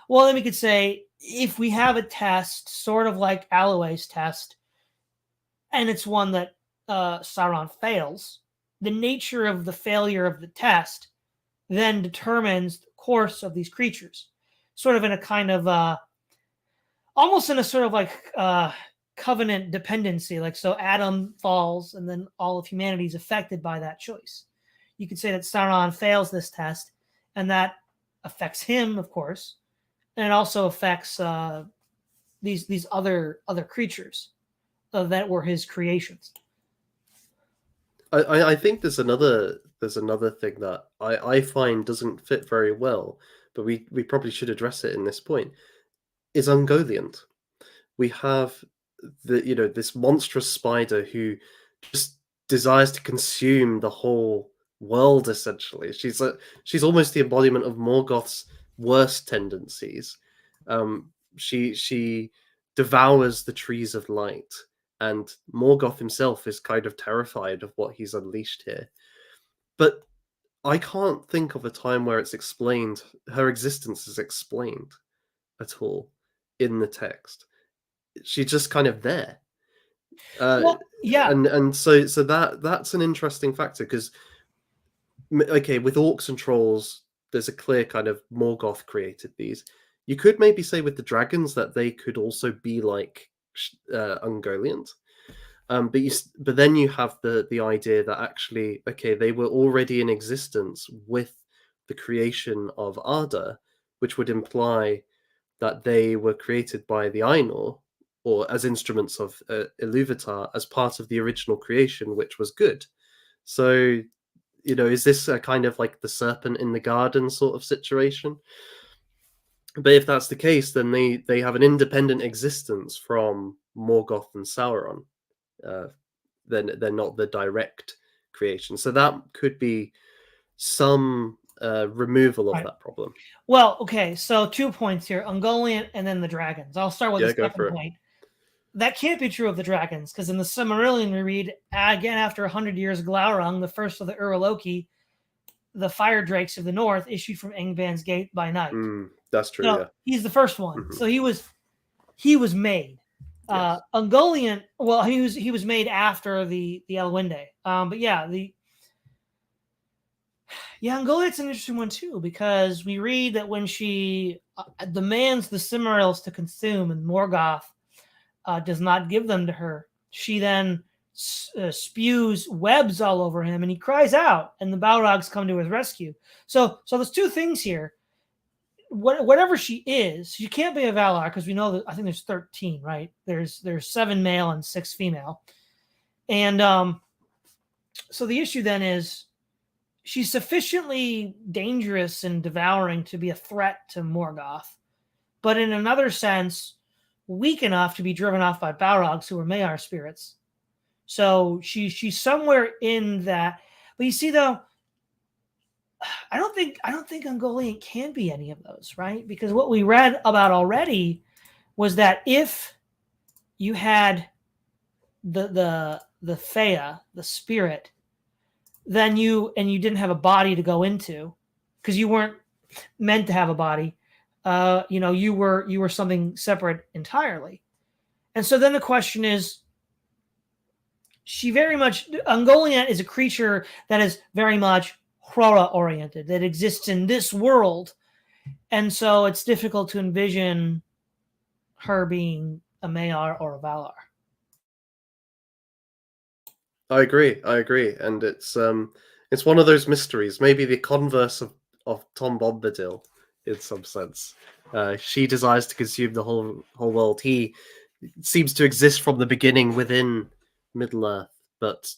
Well, then we could say if we have a test, sort of like Alloway's test, and it's one that Sauron fails, the nature of the failure of the test then determines the course of these creatures, sort of in a kind of almost in a sort of like covenant dependency. Like, so Adam falls, and then all of humanity is affected by that choice. You could say that Sauron fails this test, and that affects him, of course, and it also affects these other creatures that were his creations. I think there's another thing that I find doesn't fit very well, but we probably should address it in this point. Is Ungoliant. We have this monstrous spider who just desires to consume the whole world. Essentially, she's almost the embodiment of Morgoth's worst tendencies. She devours the trees of light, and Morgoth himself is kind of terrified of what he's unleashed here. But I can't think of a time where it's explained, her existence is explained at all in the text. She's just kind of there. Well, yeah. And so that's an interesting factor, because okay, with orcs and trolls, there's a clear kind of Morgoth created these. You could maybe say with the dragons that they could also be like Ungoliant. But then you have the idea that actually, okay, they were already in existence with the creation of Arda, which would imply that they were created by the Ainur, or as instruments of Iluvatar, as part of the original creation, which was good. So, is this a kind of like the serpent in the garden sort of situation? But if that's the case, then they have an independent existence from Morgoth and Sauron. Then they're not the direct creation. So that could be some removal of that problem. Well, okay, so 2 points here: Ungoliant and then the dragons. I'll start with the second point. That can't be true of the dragons, because in the Silmarillion we read, again, after 100 years of Glaurung, the first of the Uraloki, the fire drakes of the north, issued from Engban's gate by night. That's true. Yeah, he's the first one. So he was made. Yes. Ungoliant, well, he was made after the Elwinde. But yeah, Ungoliant's an interesting one too, because we read that when she demands the Silmarils to consume, and Morgoth does not give them to her, she then spews webs all over him, and he cries out, and the Balrogs come to his rescue. So there's two things here. Whatever she is, she can't be a Valar, because we know that I think there's 13, right? There's 7 male and 6 female, and so the issue then is she's sufficiently dangerous and devouring to be a threat to Morgoth, but in another sense, weak enough to be driven off by Balrogs, who are Maiar spirits. So she's somewhere in that. But you see, though, I don't think Ungoliant can be any of those, right? Because what we read about already was that if you had the Fea, the spirit, then you didn't have a body to go into, because you weren't meant to have a body. You were something separate entirely. And so then the question is, Ungoliant is a creature that is very much Hrora oriented, that exists in this world. And so it's difficult to envision her being a Maiar or a Valar. I agree. And it's one of those mysteries, maybe the converse of Tom Bombadil in some sense. She desires to consume the whole world. He seems to exist from the beginning within Middle-earth, but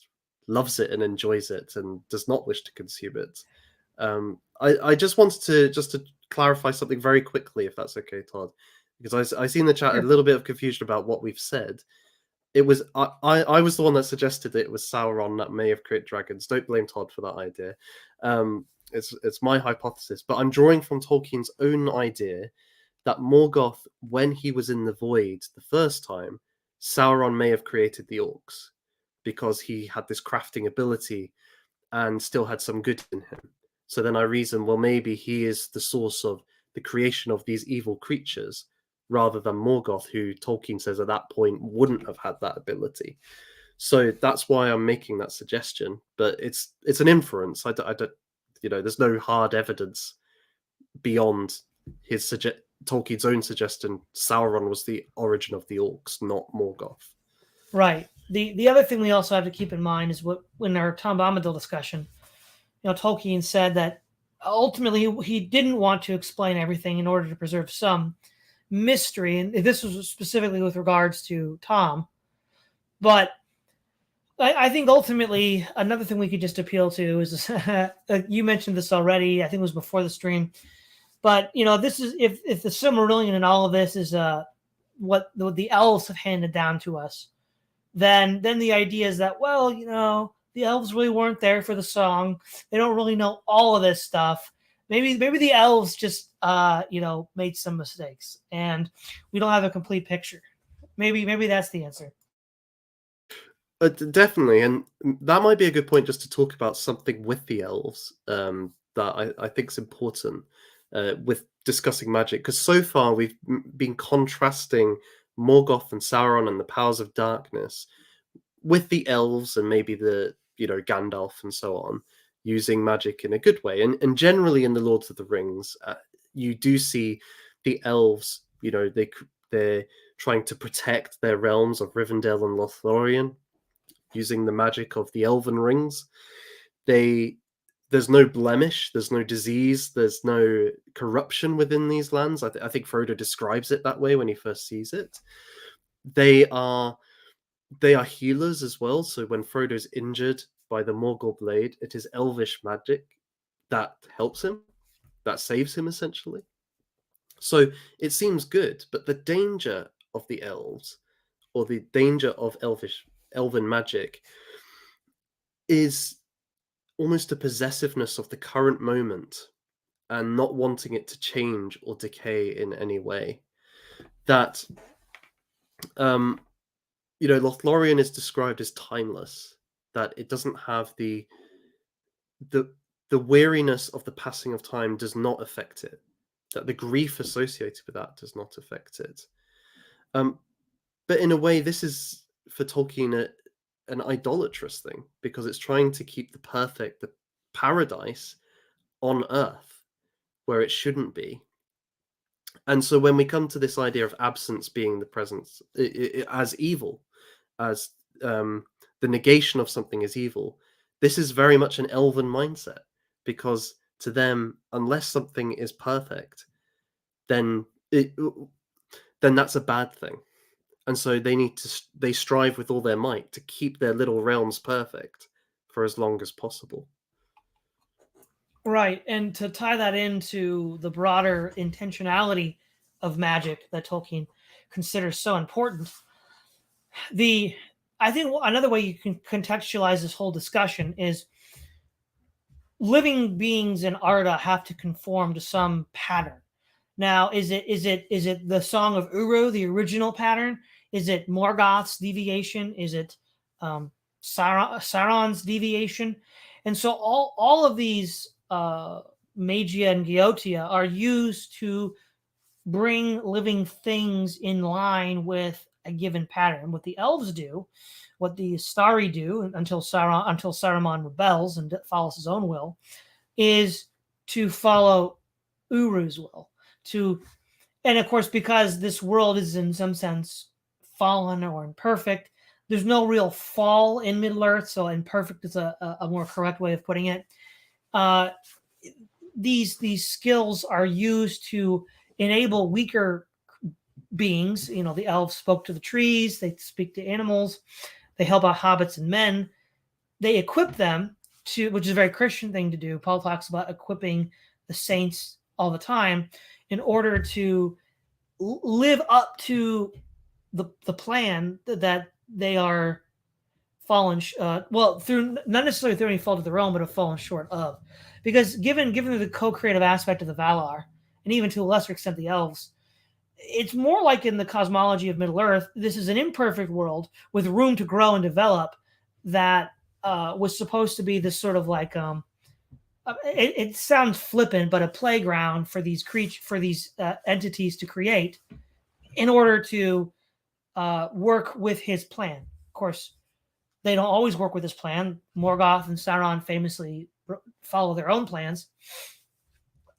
loves it and enjoys it and does not wish to consume it. I just wanted to clarify something very quickly, if that's okay, Todd, because I see in the chat a little bit of confusion about what we've said. It was I was the one that suggested that it was Sauron that may have created dragons. Don't blame Todd for that idea. It's my hypothesis, but I'm drawing from Tolkien's own idea that Morgoth, when he was in the Void the first time, Sauron may have created the orcs, because he had this crafting ability, and still had some good in him. So then I reason, well, maybe he is the source of the creation of these evil creatures, rather than Morgoth, who Tolkien says at that point wouldn't have had that ability. So that's why I'm making that suggestion. But it's an inference. I don't, there's no hard evidence beyond his Tolkien's own suggestion. Sauron was the origin of the orcs, not Morgoth. Right. The other thing we also have to keep in mind is what, in our Tom Bombadil discussion, Tolkien said that ultimately he didn't want to explain everything in order to preserve some mystery, and this was specifically with regards to Tom. But I think ultimately another thing we could just appeal to is you mentioned this already. I think it was before the stream, but this is if the Silmarillion and all of this is what the elves have handed down to us, then the idea is that, well, the elves really weren't there for the song. They don't really know all of this stuff. Maybe the elves just made some mistakes, and we don't have a complete picture. Maybe that's the answer. Definitely, and that might be a good point just to talk about something with the elves that I think is important with discussing magic, because so far we've been contrasting Morgoth and Sauron and the powers of darkness with the elves and maybe the Gandalf and so on using magic in a good way, and generally in the Lords of the Rings you do see the elves, they're trying to protect their realms of Rivendell and Lothlorien using the magic of the elven rings. There's no blemish, there's no disease, there's no corruption within these lands. I think Frodo describes it that way when he first sees it. They are healers as well. So when Frodo's injured by the Morgul blade, it is elvish magic that helps him, that saves him essentially. So it seems good, but the danger of the elves, or the danger of elven magic, is almost a possessiveness of the current moment and not wanting it to change or decay in any way. That Lothlorien is described as timeless, that it doesn't have the weariness of the passing of time does not affect it, that the grief associated with that does not affect it. But in a way, this is for Tolkien an idolatrous thing, because it's trying to keep the paradise on Earth where it shouldn't be. And so when we come to this idea of absence being the presence as evil, as the negation of something is evil, this is very much an elven mindset, because to them, unless something is perfect, then that's a bad thing. And so they strive with all their might to keep their little realms perfect for as long as possible. Right, and to tie that into the broader intentionality of magic that Tolkien considers so important, I think another way you can contextualize this whole discussion is living beings in Arda have to conform to some pattern. Now, is it the Song of Uru, the original pattern? Is it Morgoth's deviation? Is it Sauron's deviation? And so all of these Magia and Geotia are used to bring living things in line with a given pattern. What the elves do, what the Astari do until Saruman rebels and follows his own will, is to follow Uru's will. And of course, because this world is in some sense fallen or imperfect, there's no real fall in Middle-earth, so imperfect is a more correct way of putting it. These skills are used to enable weaker beings. The elves spoke to the trees, they speak to animals, they help out hobbits and men. They equip them to, which is a very Christian thing to do. Paul talks about equipping the saints all the time in order to live up to the plan that they are fallen through, not necessarily through any fault of their own, but have fallen short of. Because given the co-creative aspect of the Valar, and even to a lesser extent the elves, it's more like in the cosmology of Middle-earth, this is an imperfect world with room to grow and develop that was supposed to be this sort of like it sounds flippant, but a playground for these entities to create in order to work with his plan. Of course, they don't always work with his plan. Morgoth and Sauron famously follow their own plans,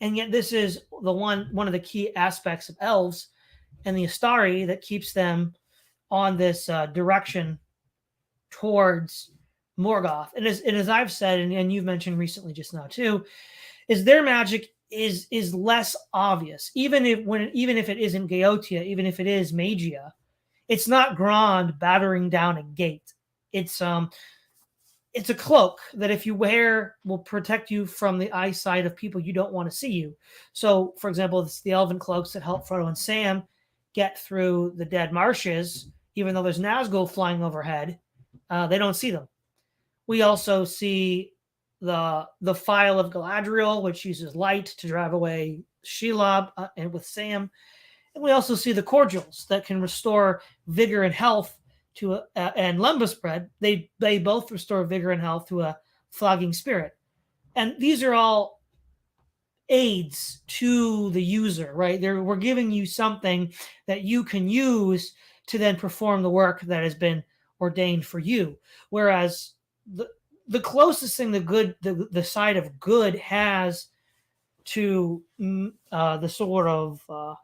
and yet this is the one of the key aspects of elves and the Astari that keeps them on this direction towards Morgoth. And as I've said, and you've mentioned recently just now too, is their magic is less obvious. Even if it isn't Gaotia, even if it is Magia, it's not Grond battering down a gate. It's a cloak that if you wear will protect you from the eyesight of people you don't want to see you. So, for example, it's the elven cloaks that help Frodo and Sam get through the dead marshes, even though there's Nazgul flying overhead. They don't see them. We also see the Phial of Galadriel, which uses light to drive away Shelob and with Sam. And we also see the cordials that can restore vigor and health to and Lembas bread. They both restore vigor and health to a flogging spirit. And these are all aids to the user, right? We're giving you something that you can use to then perform the work that has been ordained for you. Whereas the closest thing the side of good has to the sort of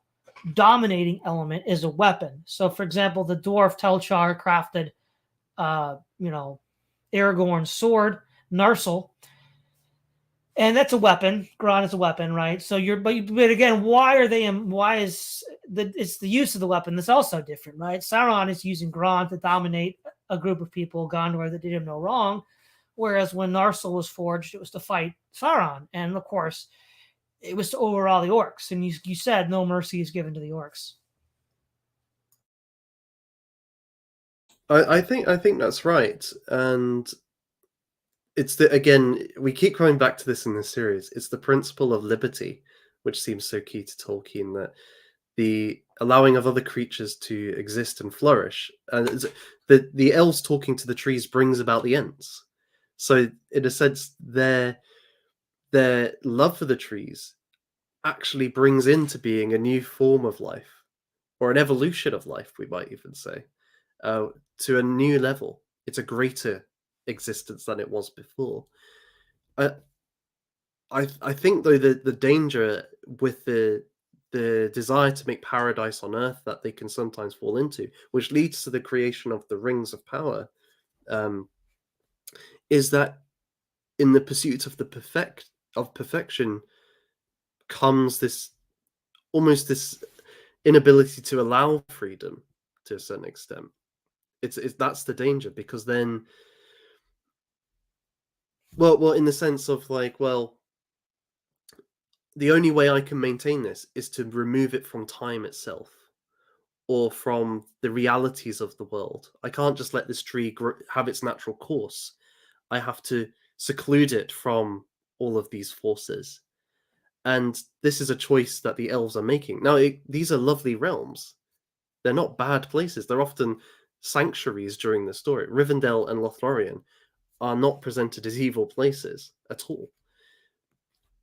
dominating element is a weapon. So, for example, the dwarf Telchar crafted, Aragorn's sword, Narsil, and that's a weapon. Grond is a weapon, right? So but again, it's the use of the weapon that's also different, right? Sauron is using Grond to dominate a group of people, Gondor, that did him no wrong, whereas when Narsil was forged, it was to fight Sauron, and of course, it was to overawe the orcs. And you said no mercy is given to the orcs. I think that's right, and it's again, we keep coming back to this in this series. It's the principle of liberty, which seems so key to Tolkien, that the allowing of other creatures to exist and flourish, and the elves talking to the trees brings about the Ents. So, in a sense, their love for the trees actually brings into being a new form of life, or an evolution of life, we might even say, to a new level. It's a greater existence than it was before. I think though the danger with the desire to make paradise on earth that they can sometimes fall into, which leads to the creation of the rings of power, is that in the pursuit of perfection comes this inability to allow freedom to a certain extent. It's that's the danger, because then, well, in the sense of like, well, the only way I can maintain this is to remove it from time itself, or from the realities of the world. I can't just let this tree have its natural course. I have to seclude it from all of these forces. And this is a choice that the elves are making. Now, these are lovely realms. They're not bad places. They're often sanctuaries during the story. Rivendell and Lothlorien are not presented as evil places at all.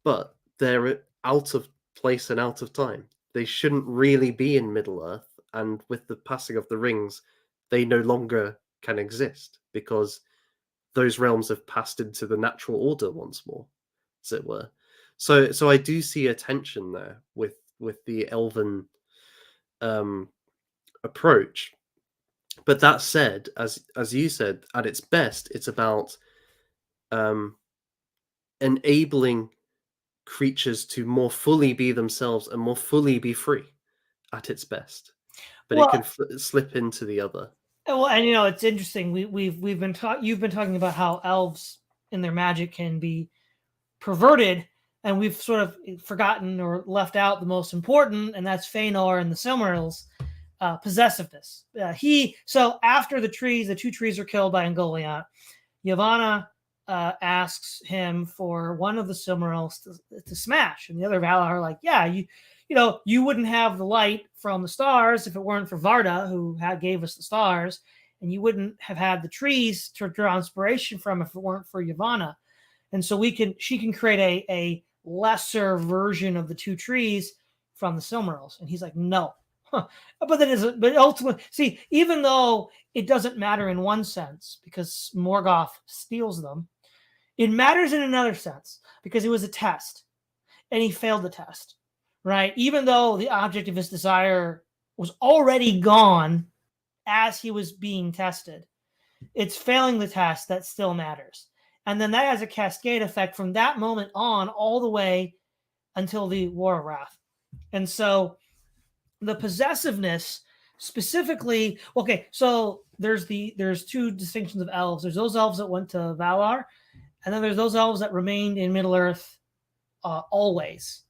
But they're out of place and out of time. They shouldn't really be in Middle-earth, and with the passing of the rings, they no longer can exist, because those realms have passed into the natural order once more, as it were. So I do see a tension there with the elven approach. But that said, as you said, at its best, it's about enabling creatures to more fully be themselves and more fully be free at its best. But it can slip into the other. Well, and it's interesting. You've been talking about how elves in their magic can be perverted, and we've sort of forgotten or left out the most important, and that's Fëanor and the Silmarils. Possessiveness. So after the two trees are killed by Ungoliant, Yavanna asks him for one of the Silmarils to smash, and the other Valar are like, "Yeah, you wouldn't have the light from the stars if it weren't for Varda, who gave us the stars, and you wouldn't have had the trees to draw inspiration from if it weren't for Yavanna. And so she can create a lesser version of the two trees from the Silmarils. And he's like, no. Huh. But ultimately, see, even though it doesn't matter in one sense because Morgoth steals them, it matters in another sense because it was a test and he failed the test, right? Even though the object of his desire was already gone as he was being tested, it's failing the test that still matters. And then that has a cascade effect from that moment on all the way until the War of Wrath. And so the possessiveness specifically, okay, so there's two distinctions of elves. There's those elves that went to Valar, and then there's those elves that remained in Middle Earth always.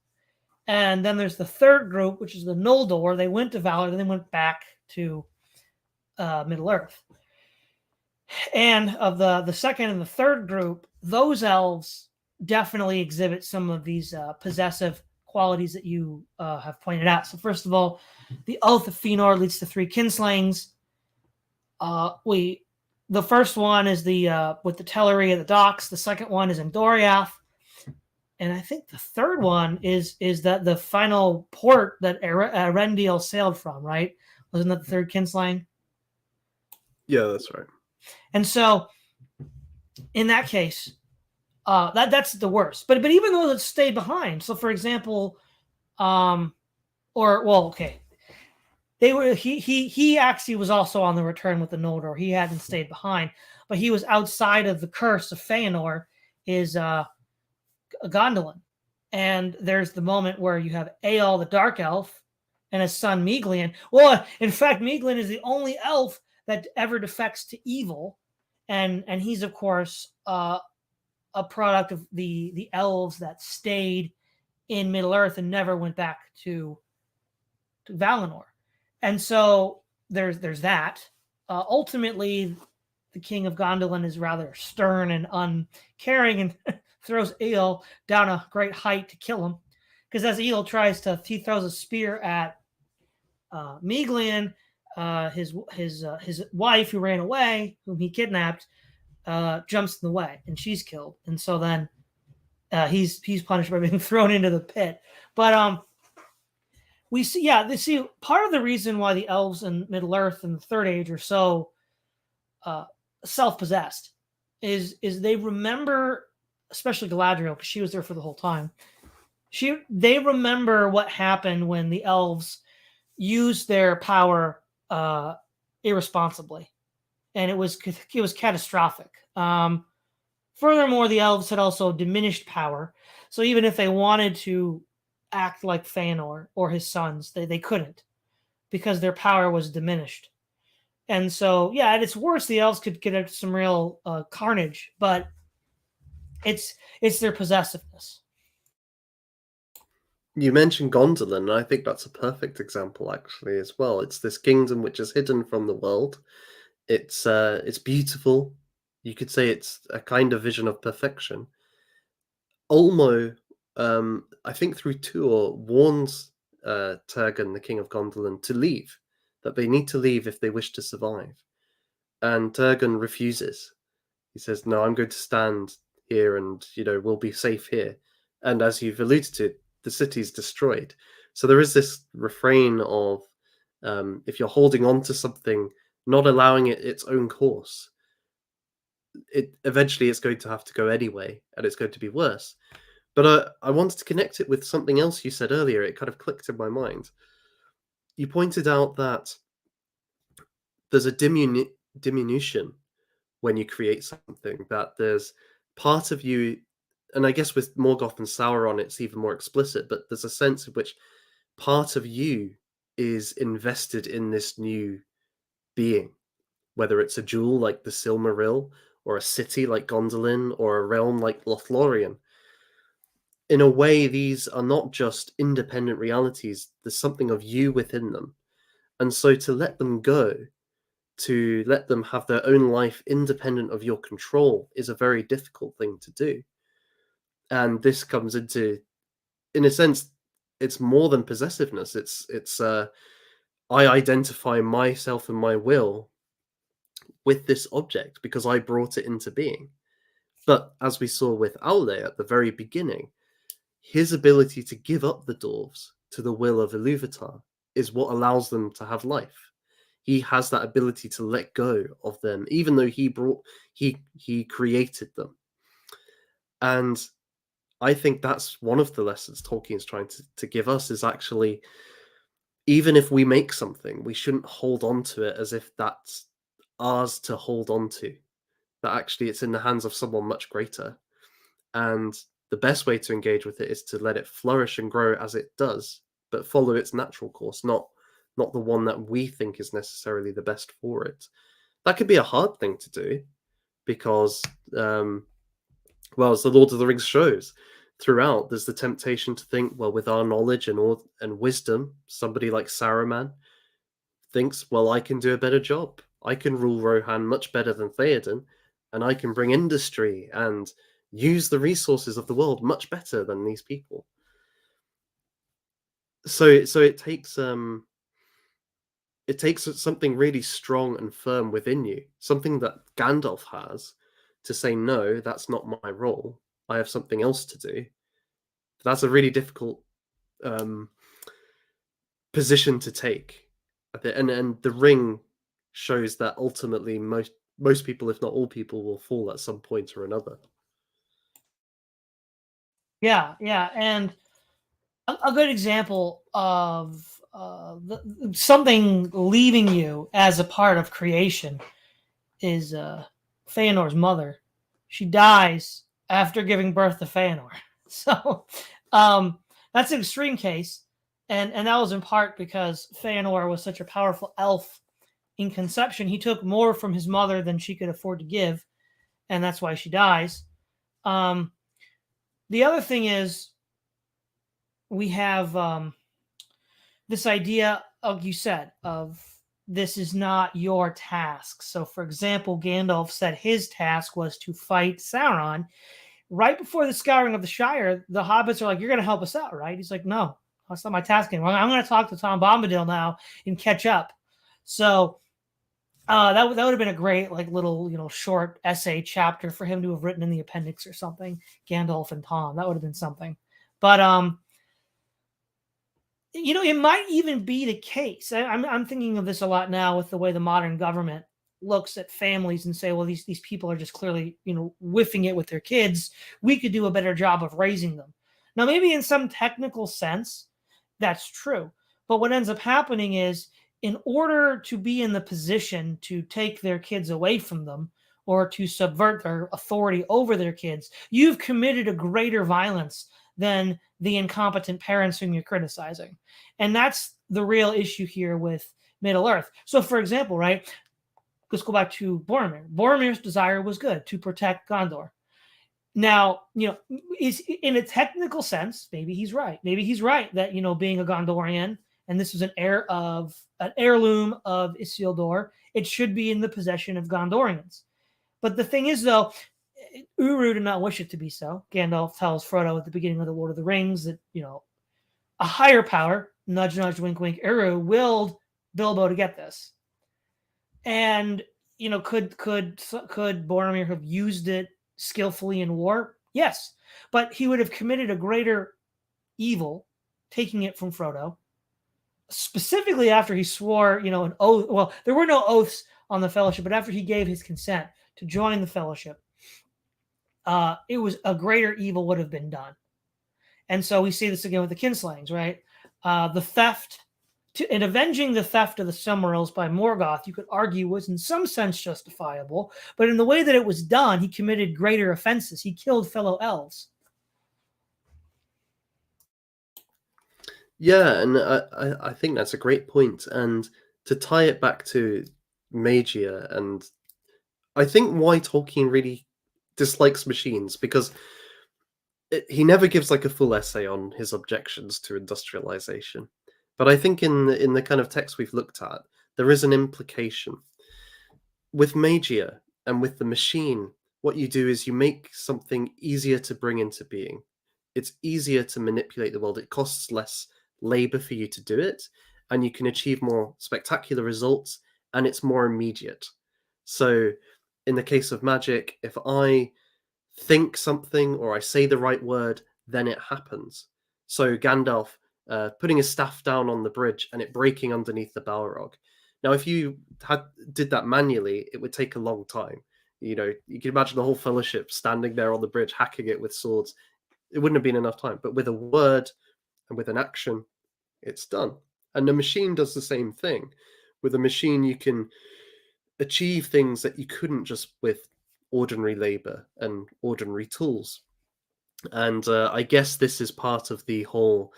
And then there's the third group, which is the Noldor. They went to Valar, then they went back to Middle Earth. And of the second and the third group, those elves definitely exhibit some of these possessive qualities that you have pointed out. So first of all, the Oath of Fëanor leads to 3 kinslayings. The first one is the with the Teleri at the docks. The second one is in Doriath. And I think the third one is that the final port that Erendil sailed from, right? Wasn't that the third kinslaying? Yeah, that's right. And so in that case, that's the worst. But even though it stayed behind, so for example, he actually was also on the return with the Noldor. He hadn't stayed behind, but he was outside of the curse of Fëanor, is Gondolin. And there's the moment where you have Eol, the Dark Elf, and his son Meiglin. Well, in fact, Meiglin is the only elf that ever defects to evil, and he's of course a product of the elves that stayed in Middle Earth and never went back to Valinor. And so there's that. Ultimately, the king of Gondolin is rather stern and uncaring and throws Eol down a great height to kill him. Because as Eol he throws a spear at Meiglin, his wife who ran away, whom he kidnapped, jumps in the way, and she's killed. And so then he's punished by being thrown into the pit. But we see part of the reason why the elves in Middle Earth and the Third Age are so self-possessed is they remember, especially Galadriel, because she was there for the whole time. They remember what happened when the elves used their power irresponsibly, and it was catastrophic. Furthermore, the elves had also diminished power, so even if they wanted to act like Fëanor or his sons, they couldn't, because their power was diminished. And so, yeah, at its worst, the elves could get into some real carnage, but it's their possessiveness. You mentioned Gondolin, and I think that's a perfect example, actually, as well. It's this kingdom which is hidden from the world. It's beautiful. You could say it's a kind of vision of perfection. Ulmo, I think through Tuor, warns Turgon, the king of Gondolin, to leave, that they need to leave if they wish to survive. And Turgon refuses. He says, no, I'm going to stand here and, we'll be safe here. And as you've alluded to, the city's destroyed. So there is this refrain of, if you're holding on to something, not allowing it its own course, eventually it's going to have to go anyway, and it's going to be worse. But I wanted to connect it with something else you said earlier. It kind of clicked in my mind. You pointed out that there's a diminution when you create something, that there's part of you, and I guess with Morgoth and Sauron it's even more explicit, but there's a sense in which part of you is invested in this new being, whether it's a jewel like the Silmaril, or a city like Gondolin, or a realm like Lothlorien. In a way, these are not just independent realities, there's something of you within them. And so to let them go, to let them have their own life independent of your control, is a very difficult thing to do. And this comes into, in a sense, it's more than possessiveness. It's I identify myself and my will with this object because I brought it into being. But as we saw with Aule at the very beginning, his ability to give up the dwarves to the will of Iluvatar is what allows them to have life. He has that ability to let go of them, even though he created them. And I think that's one of the lessons Tolkien's trying to give us, is actually, even if we make something, we shouldn't hold on to it as if that's ours to hold on to. That actually it's in the hands of someone much greater. And the best way to engage with it is to let it flourish and grow as it does, but follow its natural course, not the one that we think is necessarily the best for it. That could be a hard thing to do because, well, as the Lord of the Rings shows, throughout there's the temptation to think, well, with our knowledge and wisdom, somebody like Saruman thinks, well, I can do a better job. I can rule Rohan much better than Theoden, and I can bring industry and use the resources of the world much better than these people. So it takes something really strong and firm within you, something that Gandalf has, to say, no, that's not my role. I have something else to do. That's a really difficult position to take. And the ring shows that ultimately most people, if not all people, will fall at some point or another. Yeah, yeah, and a good example of something leaving you as a part of creation is Feanor's mother. She dies after giving birth to Feanor. So that's an extreme case, and that was in part because Feanor was such a powerful elf in conception. He took more from his mother than she could afford to give, and that's why she dies. The other thing is we have this idea of, you said, of this is not your task. So, for example, Gandalf said his task was to fight Sauron. Right before the scouring of the Shire, the hobbits are like, "You're going to help us out, right?" He's like, "No, that's not my task anymore. I'm going to talk to Tom Bombadil now and catch up." So that would have been a great, like, little short essay chapter for him to have written in the appendix or something. Gandalf and Tom, that would have been something. But it might even be the case. I'm thinking of this a lot now with the way the modern government looks at families and say, well, these people are just clearly, whiffing it with their kids. We could do a better job of raising them. Now, maybe in some technical sense, that's true. But what ends up happening is, in order to be in the position to take their kids away from them or to subvert their authority over their kids, you've committed a greater violence than the incompetent parents whom you're criticizing. And that's the real issue here with Middle Earth. So, for example, right, let's go back to Boromir. Boromir's desire was good, to protect Gondor. Now, is in a technical sense, maybe he's right. Maybe he's right that, being a Gondorian, and this is an heirloom of Isildur, it should be in the possession of Gondorians. But the thing is, though, Uru did not wish it to be so. Gandalf tells Frodo at the beginning of the Lord of the Rings that, a higher power, nudge, nudge, wink, wink, Uru, willed Bilbo to get this. And, could Boromir have used it skillfully in war? Yes. But he would have committed a greater evil taking it from Frodo, specifically after he swore, an oath. Well, there were no oaths on the Fellowship, but after he gave his consent to join the Fellowship, it was a greater evil would have been done. And so we see this again with the kinslayings, right? The theft, in avenging the theft of the Silmarils by Morgoth, you could argue was in some sense justifiable, but in the way that it was done, he committed greater offenses. He killed fellow elves. Yeah, and I think that's a great point. And to tie it back to Magia, and I think why Tolkien really dislikes machines, because he never gives like a full essay on his objections to industrialization. But I think in the kind of text we've looked at, there is an implication. With Magia and with the machine, what you do is you make something easier to bring into being. It's easier to manipulate the world. It costs less labor for you to do it, and you can achieve more spectacular results, and it's more immediate. So in the case of magic, if I think something or I say the right word, then it happens. So Gandalf putting his staff down on the bridge and it breaking underneath the Balrog. Now, if you did that manually, it would take a long time. You know, you can imagine the whole fellowship standing there on the bridge, hacking it with swords. It wouldn't have been enough time. But with a word and with an action, it's done. And the machine does the same thing. With a machine, you can achieve things that you couldn't just with ordinary labor and ordinary tools. And I guess this is part of the whole,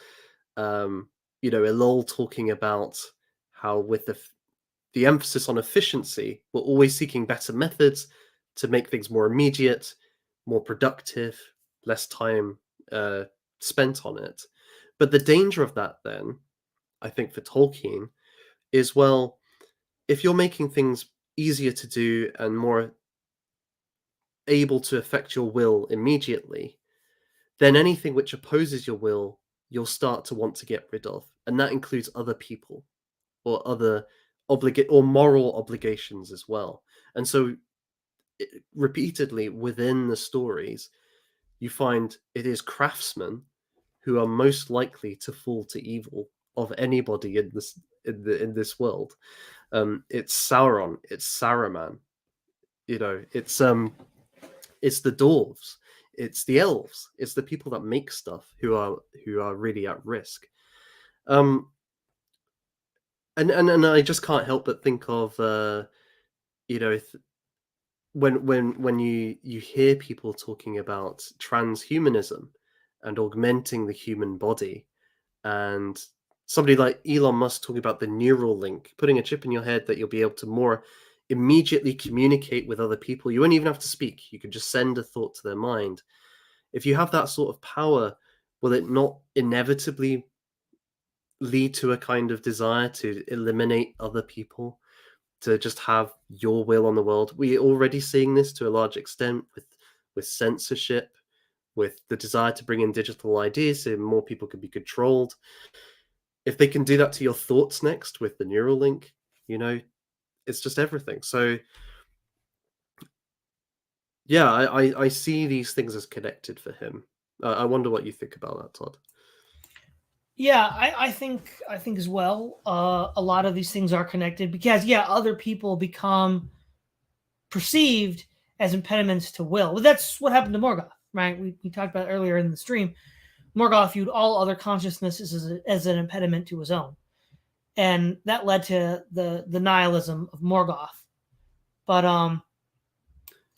Elol talking about how with the emphasis on efficiency, we're always seeking better methods to make things more immediate, more productive, less time spent on it. But the danger of that, then, I think, for Tolkien, is well, if you're making things easier to do and more able to affect your will immediately, then anything which opposes your will, you'll start to want to get rid of. And that includes other people or other or moral obligations as well. And so repeatedly within the stories, you find it is craftsmen who are most likely to fall to evil of anybody in this world. It's Sauron, it's Saruman, it's the dwarves, it's the elves, it's the people that make stuff who are really at risk. And I just can't help but think of when you hear people talking about transhumanism and augmenting the human body, and somebody like Elon Musk talking about the neural link, putting a chip in your head that you'll be able to more immediately communicate with other people. You won't even have to speak. You can just send a thought to their mind. If you have that sort of power, will it not inevitably lead to a kind of desire to eliminate other people, to just have your will on the world? We're already seeing this to a large extent with censorship, with the desire to bring in digital ideas so more people can be controlled. If they can do that to your thoughts next with the neural link, it's just everything. So yeah, I see these things as connected for him. I wonder what you think about that, Todd. Yeah, I think as well. A lot of these things are connected because other people become perceived as impediments to will. Well, that's what happened to Morgoth, right? We talked about earlier in the stream. Morgoth viewed all other consciousnesses as an impediment to his own, and that led to the nihilism of Morgoth. But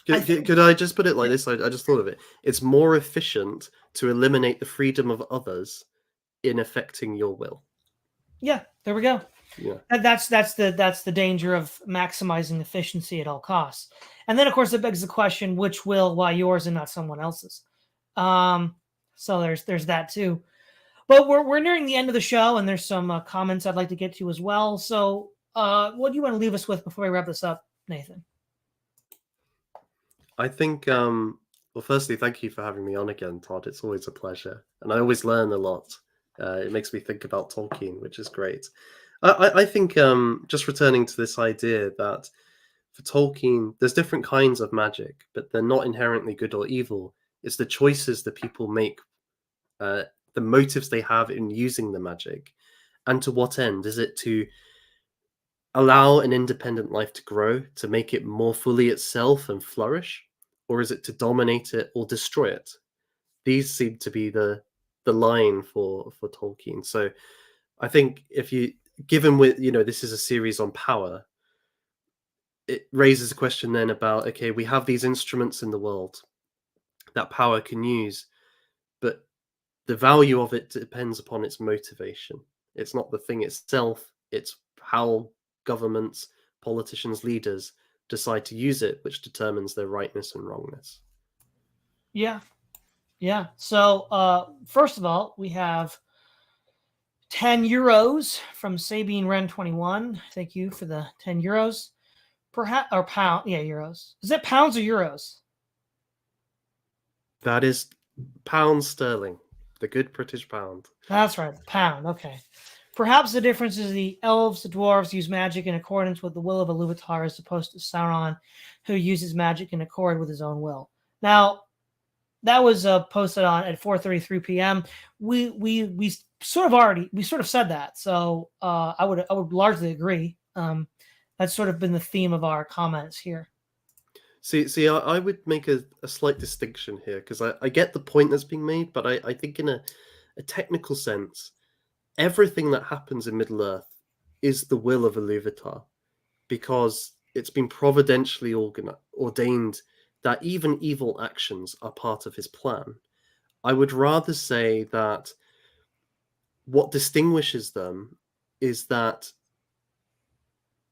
could I just put it like this? I just thought of it. It's more efficient to eliminate the freedom of others in affecting your will. Yeah, there we go. Yeah, that's the danger of maximizing efficiency at all costs. And then, of course, it begs the question: which will, why yours and not someone else's? So there's that too. But we're nearing the end of the show, and there's some comments I'd like to get to as well. So, what do you want to leave us with before we wrap this up, Nathan? I think. Well, firstly, thank you for having me on again, Todd. It's always a pleasure, and I always learn a lot. It makes me think about Tolkien, which is great. I think just returning to this idea that for Tolkien, there's different kinds of magic, but they're not inherently good or evil. It's the choices that people make, the motives they have in using the magic, and to what end? Is it to allow an independent life to grow, to make it more fully itself and flourish, or is it to dominate it or destroy it? These seem to be the line for Tolkien. So I think given this is a series on power, it raises a question then about, okay, we have these instruments in the world that power can use, but the value of it depends upon its motivation. It's not the thing itself, it's how governments, politicians, leaders decide to use it, which determines their rightness and wrongness. Yeah. So first of all, we have 10 euros from Sabine Ren 21. Thank you for the 10 euros. Perhaps, or pound, euros. Is it pounds or euros? That is pound sterling, the good British pound. That's right, the pound. Okay. Perhaps the difference is the elves, the dwarves use magic in accordance with the will of Iluvatar as opposed to Sauron, who uses magic in accord with his own will. Now, that was posted on at 4:33 p.m. We sort of said that, so I would largely agree. That's sort of been the theme of our comments here. See, I would make a slight distinction here because I get the point that's being made, but I think in a technical sense, everything that happens in Middle Earth is the will of Iluvatar because it's been providentially ordained that even evil actions are part of his plan. I would rather say that what distinguishes them is that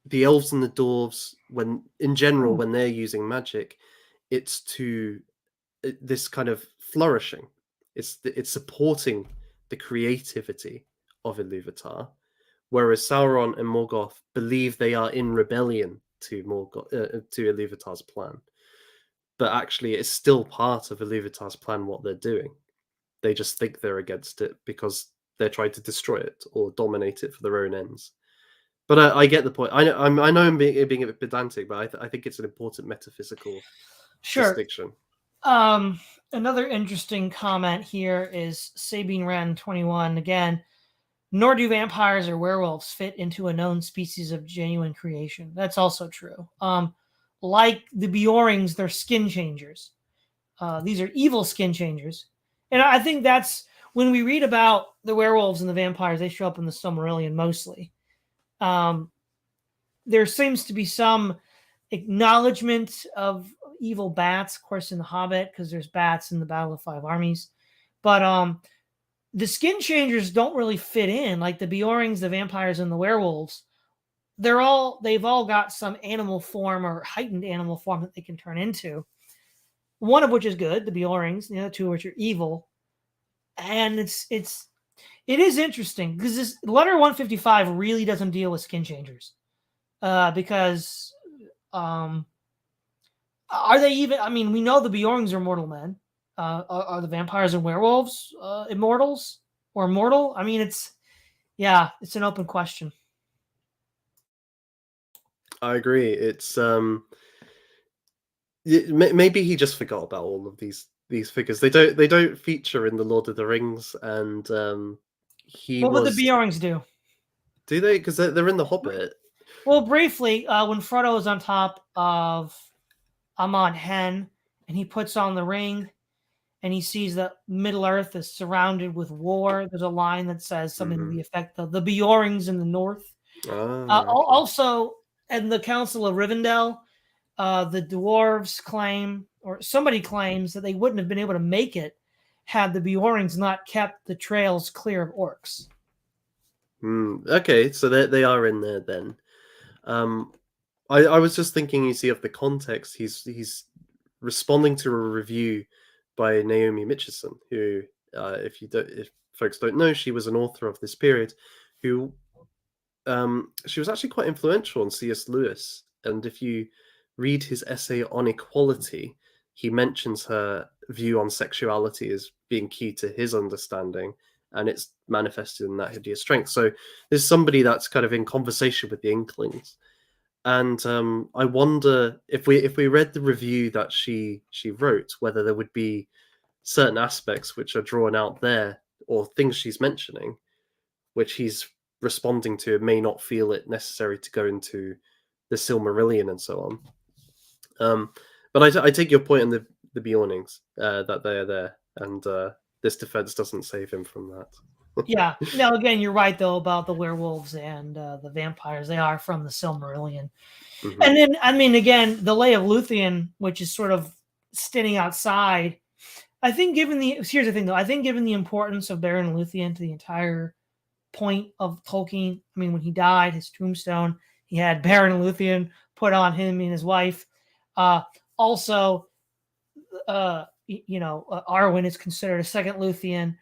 the elves and the dwarves, when in general, when they're using magic, it's to this kind of flourishing. It's supporting the creativity of Iluvatar, whereas Sauron and Morgoth believe they are in rebellion to to Iluvatar's plan. But actually, it's still part of Iluvatar's plan what they're doing. They just think they're against it because they're trying to destroy it or dominate it for their own ends. But I get the point. I know I'm being a bit pedantic, but I think it's an important metaphysical distinction. Another interesting comment here is Sabine Wren 21 again. Nor do vampires or werewolves fit into a known species of genuine creation. That's also true. Like the Beorings, they're skin changers. These are evil skin changers. And I think that's when we read about the werewolves and the vampires, they show up in the Silmarillion mostly. There seems to be some acknowledgement of evil bats, of course, in The Hobbit, because there's bats in the Battle of Five Armies. But the skin changers don't really fit in, like the Beorings, the vampires, and the werewolves. They've all got some animal form or heightened animal form that they can turn into. One of which is good, the Beorings, the other two of which are evil. And it is interesting because this letter 155 really doesn't deal with skin changers. Because are they even? I mean, we know the Beorings are mortal men. Are the vampires and werewolves immortals or mortal? I mean, it's an open question. I agree. It's maybe he just forgot about all of these figures. They don't feature in the Lord of the Rings, and What would the Beorings do? Do they? Because they're in the Hobbit. Well, briefly, when Frodo is on top of Amon Hen and he puts on the ring and he sees that Middle Earth is surrounded with war, there's a line that says something to the effect of the Beorings in the north. Okay. Also, in the Council of Rivendell, the dwarves claim, or somebody claims, that they wouldn't have been able to make it had the Beorings not kept the trails clear of orcs. Okay, so they are in there then. I was just thinking, you see, of the context. He's responding to a review by Naomi Mitchison, who, if folks don't know, she was an author of this period, who she was actually quite influential on C.S. Lewis. And if you read his essay on equality, he mentions her view on sexuality as being key to his understanding, and it's manifested in that hideous strength. So there's somebody that's kind of in conversation with the Inklings. And I wonder if we read the review that she wrote, whether there would be certain aspects which are drawn out there, or things she's mentioning, which he's responding to, may not feel it necessary to go into the Silmarillion and so on. But I take your point on the Beornings, that they are there, and this defense doesn't save him from that. Yeah. Now, again, you're right, though, about the werewolves and the vampires. They are from the Silmarillion. And then, I mean, again, the Lay of Luthien, which is sort of standing outside. I think here's the thing, though. I think given the importance of Baron Luthien to the entire point of Tolkien, I mean, when he died, his tombstone, he had Baron Luthien put on him and his wife. Also, Arwen is considered a second Luthien.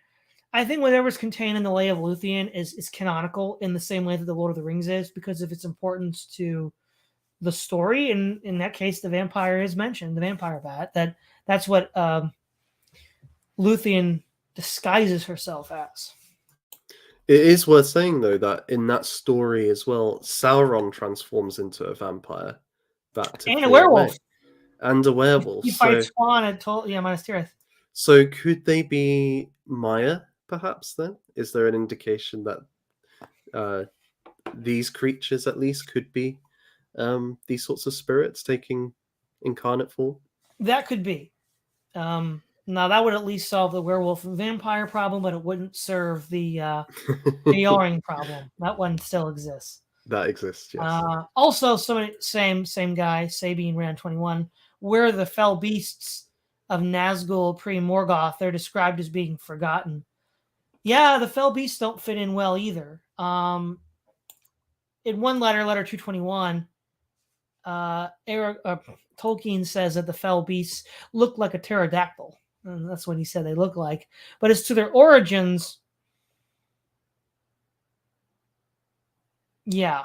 I think whatever's contained in the Lay of Luthien is canonical in the same way that the Lord of the Rings is, because of its importance to the story. And in that case, the vampire is mentioned, the vampire bat. That's what Luthien disguises herself as. It is worth saying, though, that in that story as well, Sauron transforms into a vampire back to And a flee werewolf. away. And a werewolf. He fights Swan at Minas Tirith. So could they be Maya, perhaps, then? Is there an indication that these creatures, at least, could be these sorts of spirits taking incarnate form? That could be. Now, that would at least solve the werewolf and vampire problem, but it wouldn't serve the Eoring problem. That one still exists. That exists, yes. Also, same guy, Sabine Rand 21. Where the fell beasts of Nazgul pre-Morgoth, they're described as being forgotten. Yeah, the fell beasts don't fit in well either. In one letter 221, Tolkien says that the fell beasts look like a pterodactyl. And that's what he said they look like. But as to their origins, yeah,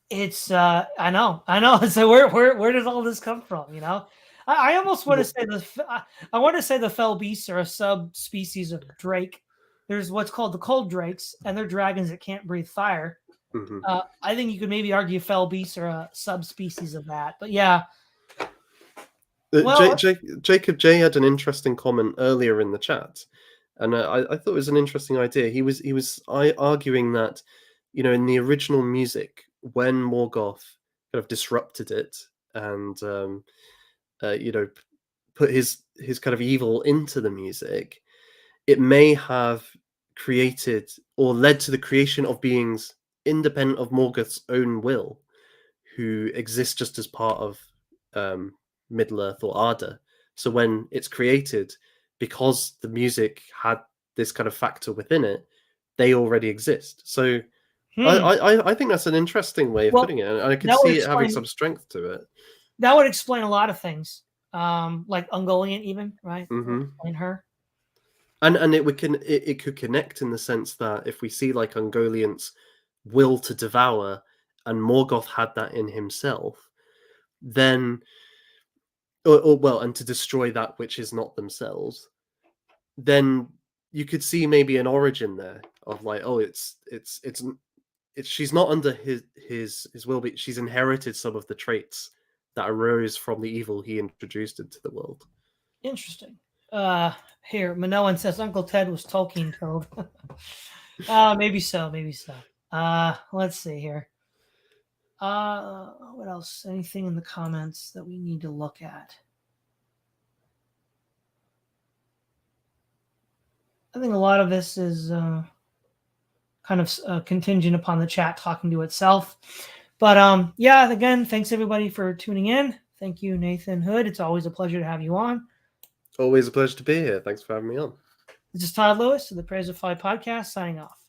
it's I know. So where does all this come from? You know, I almost want to say the fell beasts are a subspecies of drake. There's what's called the cold drakes, and they're dragons that can't breathe fire. Mm-hmm. I think you could maybe argue fell beasts are a subspecies of that. But yeah. Well, Jacob J had an interesting comment earlier in the chat, and I thought it was an interesting idea. He was arguing that, you know, in the original music, when Morgoth kind of disrupted it and you know, put his kind of evil into the music, it may have created or led to the creation of beings independent of Morgoth's own will, who exist just as part of Middle-earth or Arda. So when it's created, because the music had this kind of factor within it, they already exist. So I think that's an interesting way of putting it, and I can see it having some strength to it. That would explain a lot of things, like Ungoliant, even, right? Mm-hmm. Explain her. And it could connect in the sense that if we see like Ungoliant's will to devour, and Morgoth had that in himself, then and to destroy that which is not themselves, then you could see maybe an origin there of like, oh, it's she's not under his will, but she's inherited some of the traits that arose from the evil he introduced into the world. Interesting. Here, Minoan says Uncle Ted was Tolkien told. Maybe so. Let's see here. What else? Anything in the comments that we need to look at? I think a lot of this is kind of contingent upon the chat talking to itself. But yeah, again, thanks everybody for tuning in. Thank you, Nathan Hood. It's always a pleasure to have you on. Always a pleasure to be here. Thanks for having me on. This is Todd Lewis of the Praise of Fly podcast signing off.